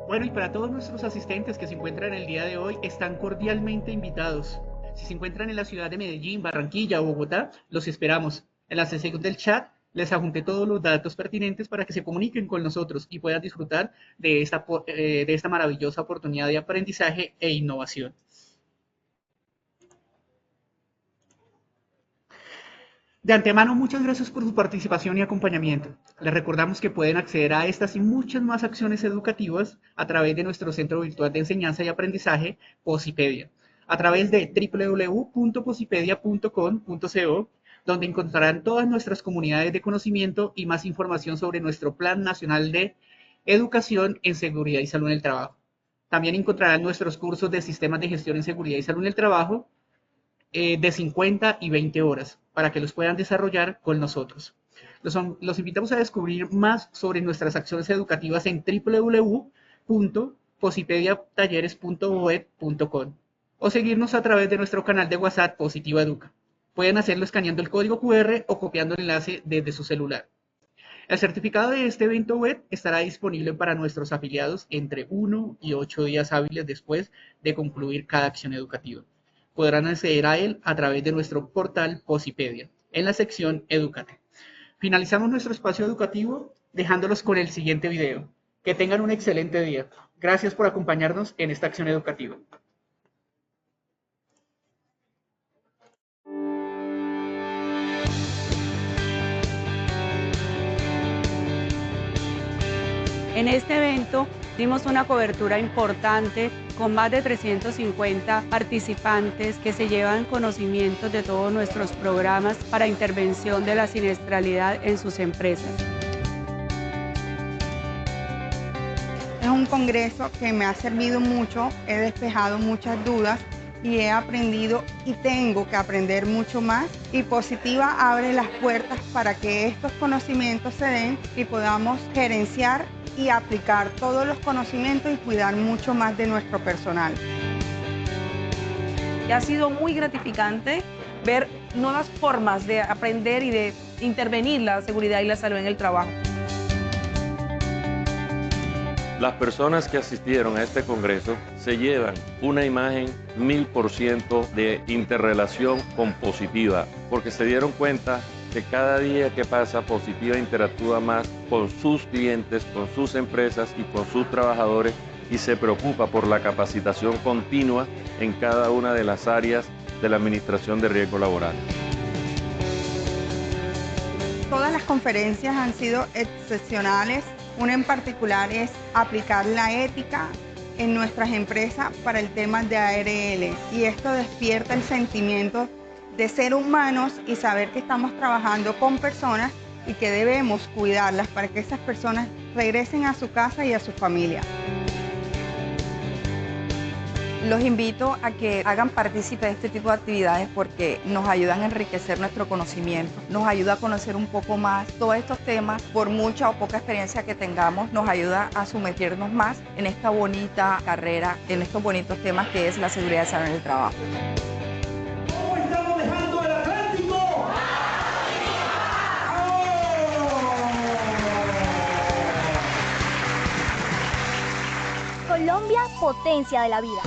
Speaker 2: Bueno, y para todos nuestros asistentes que se encuentran el día de hoy, están cordialmente invitados. Si se encuentran en la ciudad de Medellín, Barranquilla o Bogotá, los esperamos. En la sección del chat les adjunté todos los datos pertinentes para que se comuniquen con nosotros y puedan disfrutar de esta maravillosa oportunidad de aprendizaje e innovación. De antemano, muchas gracias por su participación y acompañamiento. Les recordamos que pueden acceder a estas y muchas más acciones educativas a través de nuestro Centro Virtual de Enseñanza y Aprendizaje, Posipedia, a través de www.posipedia.com.co, donde encontrarán todas nuestras comunidades de conocimiento y más información sobre nuestro Plan Nacional de Educación en Seguridad y Salud en el Trabajo. También encontrarán nuestros cursos de Sistemas de Gestión en Seguridad y Salud en el Trabajo, de 50 y 20 horas para que los puedan desarrollar con nosotros. Los invitamos a descubrir más sobre nuestras acciones educativas en www.posipediatalleres.boed.com o seguirnos a través de nuestro canal de WhatsApp Positiva Educa. Pueden hacerlo escaneando el código QR o copiando el enlace desde su celular. El certificado de este evento web estará disponible para nuestros afiliados entre 1 y 8 días hábiles después de concluir cada acción educativa. Podrán acceder a él a través de nuestro portal Posipedia, en la sección Edúcate. Finalizamos nuestro espacio educativo dejándolos con el siguiente video. Que tengan un excelente día. Gracias por acompañarnos en esta acción educativa.
Speaker 5: En este evento dimos una cobertura importante con más de 350 participantes que se llevan conocimientos de todos nuestros programas para intervención de la siniestralidad en sus empresas.
Speaker 6: Es un congreso que me ha servido mucho, he despejado muchas dudas y he aprendido y tengo que aprender mucho más, y Positiva abre las puertas para que estos conocimientos se den y podamos gerenciar y aplicar todos los conocimientos y cuidar mucho más de nuestro personal.
Speaker 7: Y ha sido muy gratificante ver nuevas formas de aprender y de intervenir la seguridad y la salud en el trabajo.
Speaker 8: Las personas que asistieron a este congreso se llevan una imagen 1000% de interrelación con Positiva, porque se dieron cuenta que cada día que pasa Positiva interactúa más con sus clientes, con sus empresas y con sus trabajadores, y se preocupa por la capacitación continua en cada una de las áreas de la administración de riesgo laboral.
Speaker 6: Todas las conferencias han sido excepcionales. Una en particular es aplicar la ética en nuestras empresas para el tema de ARL, y esto despierta el sentimiento de ser humanos y saber que estamos trabajando con personas y que debemos cuidarlas para que esas personas regresen a su casa y a su familia.
Speaker 9: Los invito a que hagan partícipe de este tipo de actividades porque nos ayudan a enriquecer nuestro conocimiento, nos ayuda a conocer un poco más todos estos temas. Por mucha o poca experiencia que tengamos, nos ayuda a sumergirnos más en esta bonita carrera, en estos bonitos temas que es la seguridad y salud en el trabajo.
Speaker 10: ¿Cómo estamos dejando el Atlántico?
Speaker 11: Colombia, potencia de la vida.